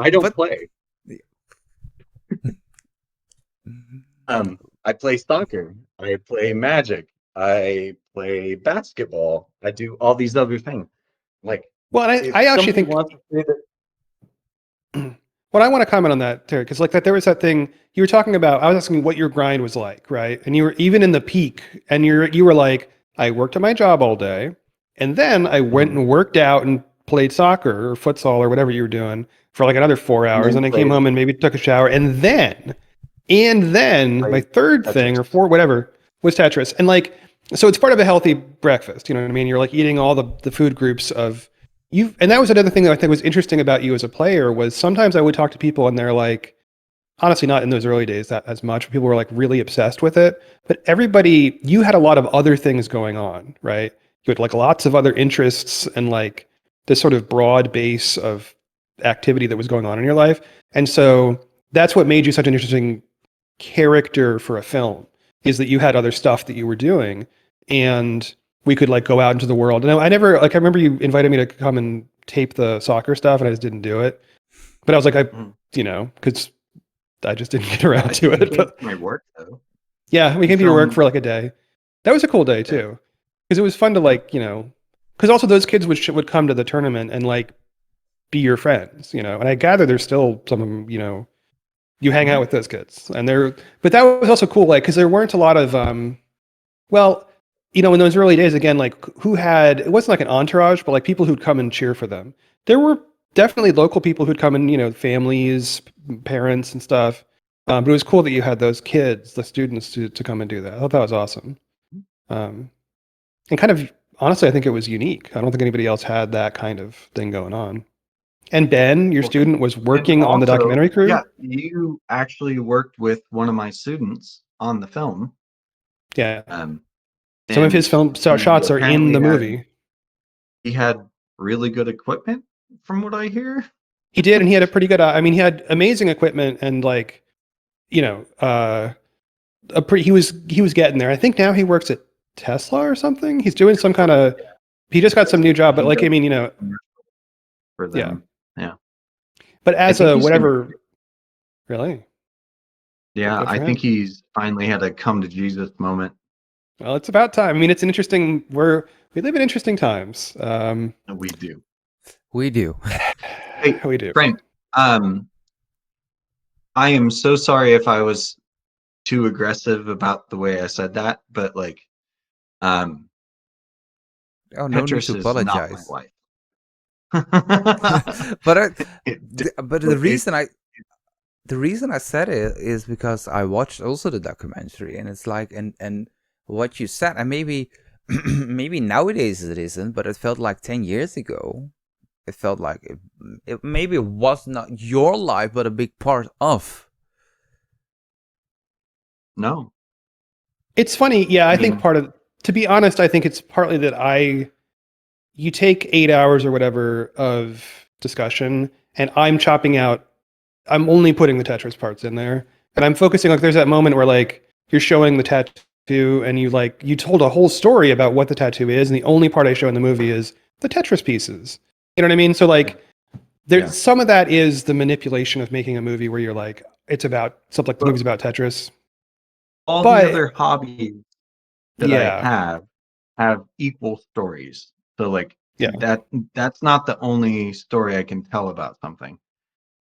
Speaker 2: I don't
Speaker 1: But-
Speaker 2: play. I play soccer. I play Magic. I play basketball. I do all these other things. Like,
Speaker 3: Well, and
Speaker 2: if
Speaker 3: I actually
Speaker 2: somebody
Speaker 3: think
Speaker 2: wants to say that,
Speaker 3: well, I want to comment on that, Terry, because like that there was that thing you were talking about. I was asking what your grind was like, right? And you were even in the peak, and you were like, I worked at my job all day, and then I went and worked out and played soccer or futsal or whatever you were doing for like another 4 hours, and I came home and maybe took a shower, and then my third thing
Speaker 2: Tetris.
Speaker 3: or four whatever was Tetris, and like so it's part of a healthy breakfast. You know what I mean? You're like eating all the food groups of you, and that was another thing that I think was interesting about you as a player was sometimes I would talk to people and they're like, honestly, not in those early days that as much. People were like really obsessed with it, but everybody, you had a lot of other things going on, right? You had like lots of other interests and like this sort of broad base of activity that was going on in your life, and so that's what made you such an interesting character for a film is that you had other stuff that you were doing and we could like go out into the world. And I never like I remember you invited me to come and tape the soccer stuff and I just didn't do it. But I was like because I just didn't get around to it. But
Speaker 2: my work though.
Speaker 3: yeah, we came to your work for like a day. That was a cool day too. Because it was fun to like, because also those kids would come to the tournament and like be your friends, and I gather there's still some of them, you hang out with those kids and but that was also cool, like, because there weren't a lot of, in those early days, again, like it wasn't like an entourage, but like people who'd come and cheer for them. There were definitely local people who'd come and, families, parents and stuff. But it was cool that you had those kids, the students to come and do that. I thought that was awesome. And kind of, honestly, I think it was unique. I don't think anybody else had that kind of thing going on. And Ben, your student, was working on the documentary crew?
Speaker 2: Yeah, you actually worked with one of my students on the film.
Speaker 3: Yeah. Some of his film shots are in the movie.
Speaker 2: He had really good equipment, from what I hear.
Speaker 3: He did, and he had a pretty good. He had amazing equipment, and like, he was getting there. I think now he works at Tesla or something. He's doing some kind of. He just got some new job, but like, I mean,
Speaker 2: for them. Yeah.
Speaker 3: But as a whatever, really.
Speaker 2: Yeah, I think he's finally had a come to Jesus moment.
Speaker 3: Well, it's about time. I mean, it's an interesting. We live in interesting times.
Speaker 2: We do.
Speaker 1: We do.
Speaker 2: Hey,
Speaker 3: we do.
Speaker 2: Frank, I am so sorry if I was too aggressive about the way I said that, but like,
Speaker 1: no need to apologize.
Speaker 2: Not my life.
Speaker 1: But the reason I said it is because I watched also the documentary, and it's like, and what you said, and maybe nowadays it isn't, but it felt like 10 years ago. It felt like it maybe was not your life, but a big part of.
Speaker 2: No.
Speaker 3: It's funny. Yeah, I think to be honest, I think it's partly that you take 8 hours or whatever of discussion, and I'm only putting the Tetris parts in there, and I'm focusing, like, there's that moment where like you're showing the tattoo and you told a whole story about what the tattoo is, and the only part I show in the movie is the Tetris pieces. You know what I mean? So like some of that is the manipulation of making a movie where you're like, it's about something like the movie's about Tetris.
Speaker 2: All the other hobbies that I have equal stories. So like that's not the only story I can tell about something.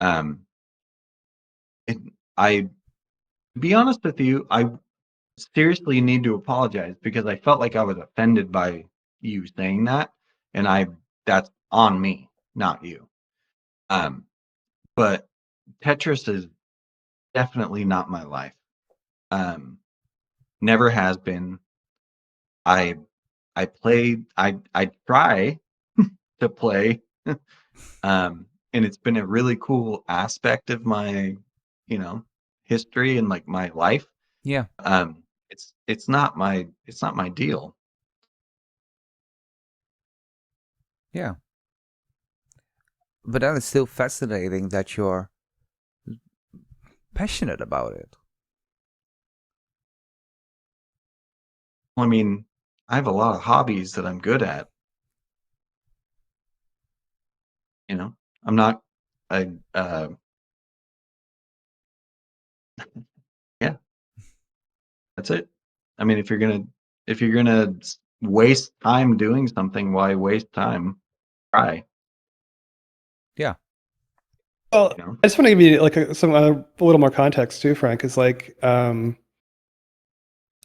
Speaker 2: To be honest with you, I seriously need to apologize because I felt like I was offended by you saying that, and that's on me, not you. But Tetris is definitely not my life. Never has been. I try to play, and it's been a really cool aspect of my, history and like my life.
Speaker 1: Yeah.
Speaker 2: It's not my deal.
Speaker 1: Yeah. But that is still fascinating that you're passionate about it.
Speaker 2: I mean, I have a lot of hobbies that I'm good at. I'm not yeah, that's it. I mean, if you're gonna waste time doing something, why waste time? Try.
Speaker 1: Yeah.
Speaker 3: Well, I just want to give you like a little more context too, Frank. Is like my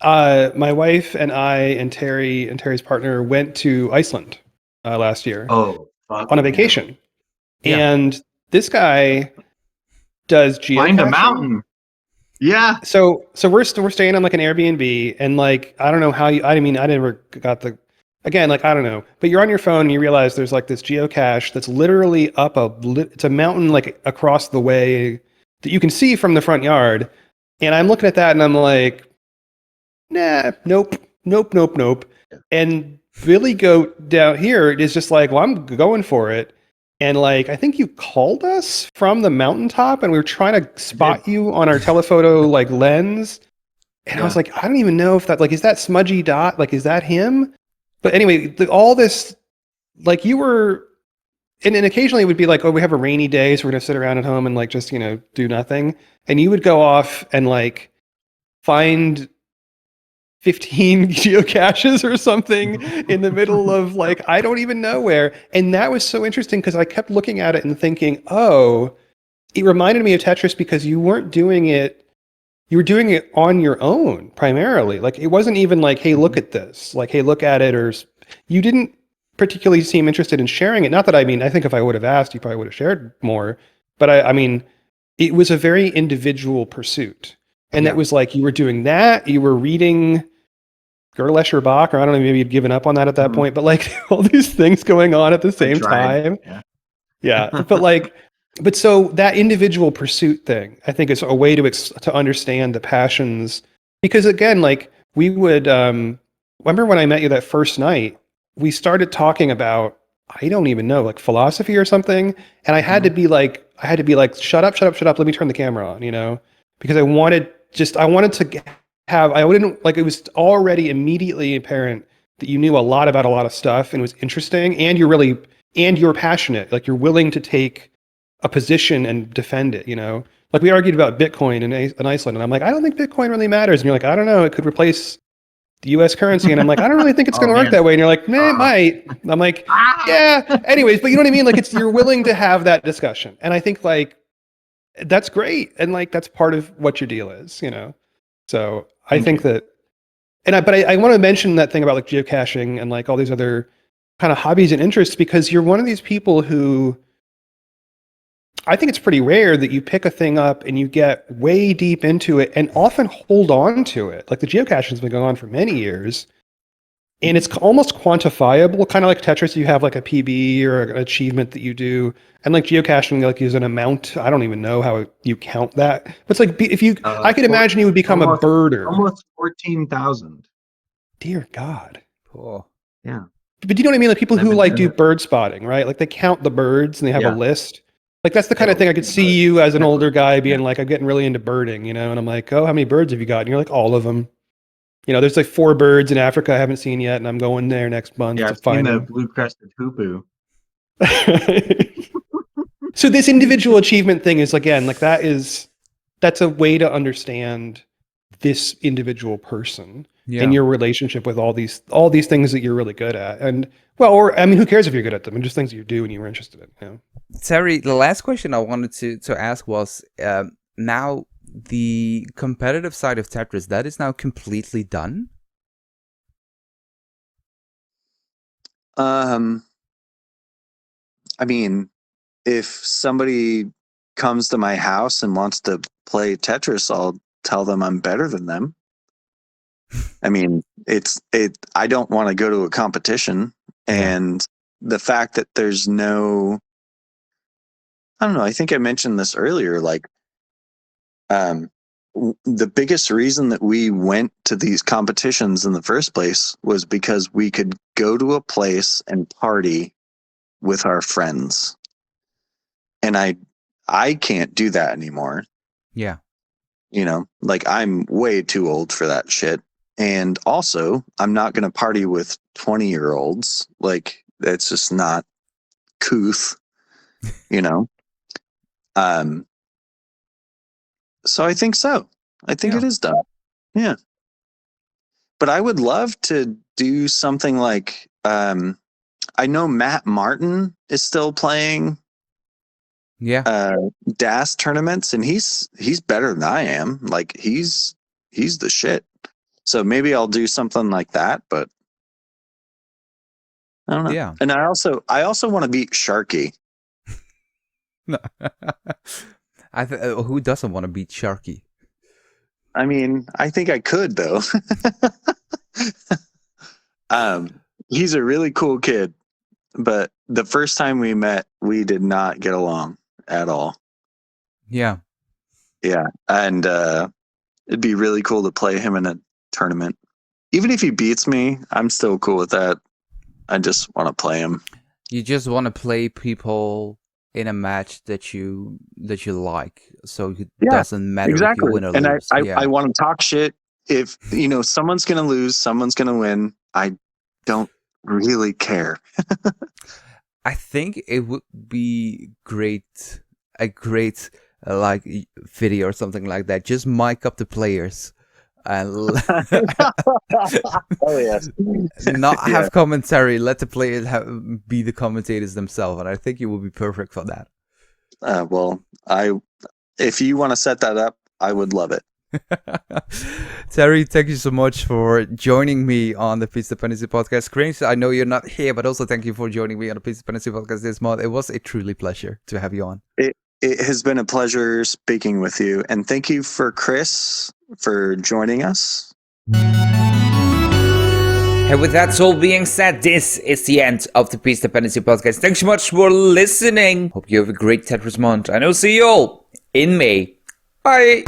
Speaker 3: wife and I and Terry's partner went to Iceland last year on a vacation, and this guy does geocaching.
Speaker 2: Find a mountain. Yeah.
Speaker 3: So we're staying on like an Airbnb, and like I don't know how you. I mean, I never got the. Again, like I don't know, but you're on your phone and you realize there's like this geocache that's literally up it's a mountain like across the way that you can see from the front yard, and I'm looking at that and I'm like, nah, nope. And Billy Goat down here is just like, well, I'm going for it. And like, I think you called us from the mountaintop and we were trying to spot you on our telephoto like lens. And I was like, I don't even know if that, like, is that smudgy dot? Like, is that him? But anyway, all this, like you were, and occasionally it would be like, oh, we have a rainy day, so we're going to sit around at home and like just, do nothing. And you would go off and like find 15 geocaches or something in the middle of like, I don't even know where. And that was so interesting because I kept looking at it and thinking, oh, it reminded me of Tetris because you weren't doing it. You were doing it on your own primarily. Like it wasn't even like, hey, look at this. Like, hey, look at it. Or you didn't particularly seem interested in sharing it. Not that, I mean, I think if I would have asked, you probably would have shared more. But I mean, it was a very individual pursuit. And that was like, you were doing that. You were reading Gerlesher Bach, or I don't know, maybe you'd given up on that at that point. But like all these things going on at the same time. Yeah. But so that individual pursuit thing, I think is a way to understand the passions. Because again, like we would, remember when I met you that first night, we started talking about, I don't even know, like philosophy or something. And I had to be like, shut up. Let me turn the camera on, because I wanted to have, I wouldn't like, it was already immediately apparent that you knew a lot about a lot of stuff and it was interesting. And you're passionate. Like you're willing to take a position and defend it, like we argued about Bitcoin in Iceland, and I'm like, I don't think Bitcoin really matters, and you're like, I don't know, it could replace the U.S. currency, and I'm like, I don't really think it's going to work that way, and you're like, it might. And I'm like, yeah. Anyways, but you know what I mean? Like you're willing to have that discussion, and I think like that's great, and like that's part of what your deal is, So I think that, but I want to mention that thing about like geocaching and like all these other kind of hobbies and interests because you're one of these people who. I think it's pretty rare that you pick a thing up and you get way deep into it and often hold on to it. Like the geocaching has been going on for many years and it's almost quantifiable, kind of like Tetris. You have like a PB or an achievement that you do. And like geocaching, like is an amount. I don't even know how you count that. But it's like, if you, I could imagine you would become a birder.
Speaker 2: Almost 14,000.
Speaker 3: Dear God.
Speaker 1: Cool.
Speaker 2: Yeah.
Speaker 3: But you know what I mean? Like people who like do bird spotting, right? Like they count the birds and they have a list. Like that's the kind of thing I could see you as an older guy being like, I'm getting really into birding, and I'm like, oh, how many birds have you got? And you're like, all of them. There's like 4 birds in Africa I haven't seen yet, and I'm going there next month to find them.
Speaker 2: The blue-crested hoopoo.
Speaker 3: So this individual achievement thing is again, like that's a way to understand this individual person and your relationship with all these things that you're really good at. And well, or I mean, who cares if you're good at them? And just things that you do and you were interested in.
Speaker 1: Terry, the last question I wanted to ask was, now the competitive side of Tetris, that is now completely done?
Speaker 4: I mean, if somebody comes to my house and wants to play Tetris, I'll tell them I'm better than them. I mean, I don't want to go to a competition, and the fact that there's no, I don't know, I think I mentioned this earlier, like, the biggest reason that we went to these competitions in the first place was because we could go to a place and party with our friends. And I can't do that anymore.
Speaker 1: Yeah.
Speaker 4: You know, like, I'm way too old for that shit. And also, I'm not going to party with 20-year-olds. Like, that's just not couth, you know? So I think so. I think it is done. Yeah. But I would love to do something like, I know Matt Martin is still playing DAS tournaments, and he's better than I am. Like, he's the shit. So maybe I'll do something like that, but I don't know.
Speaker 1: Yeah.
Speaker 4: And I also want to beat Sharky.
Speaker 1: No. Who doesn't want to beat Sharky?
Speaker 4: I mean, I think I could, though. He's a really cool kid, but the first time we met, we did not get along at all.
Speaker 1: Yeah.
Speaker 4: Yeah. And it'd be really cool to play him in a tournament. Even if he beats me, I'm still cool with that. I just want to play him.
Speaker 1: You just want to play people in a match that you like, so it doesn't matter if you win or lose.
Speaker 4: And I want to talk shit. If, you know, someone's going to lose, someone's going to win, I don't really care.
Speaker 1: I think it would be a great like video or something like that. Just mic up the players and
Speaker 4: oh yes,
Speaker 1: not have commentary. Let the players be the commentators themselves, and I think you will be perfect for that.
Speaker 4: Well, if you want to set that up, I would love it.
Speaker 1: Terry, thank you so much for joining me on the Dependency Podcast. Chris, I know you're not here, but also thank you for joining me on the Dependency Podcast this month. It was a truly pleasure to have you on.
Speaker 4: It has been a pleasure speaking with you, and thank you for Chris for joining us.
Speaker 1: And with that all being said, this is the end of the Dependency Podcast. Thanks so much for listening. Hope you have a great Tetris month, and I'll see you all in May. Bye.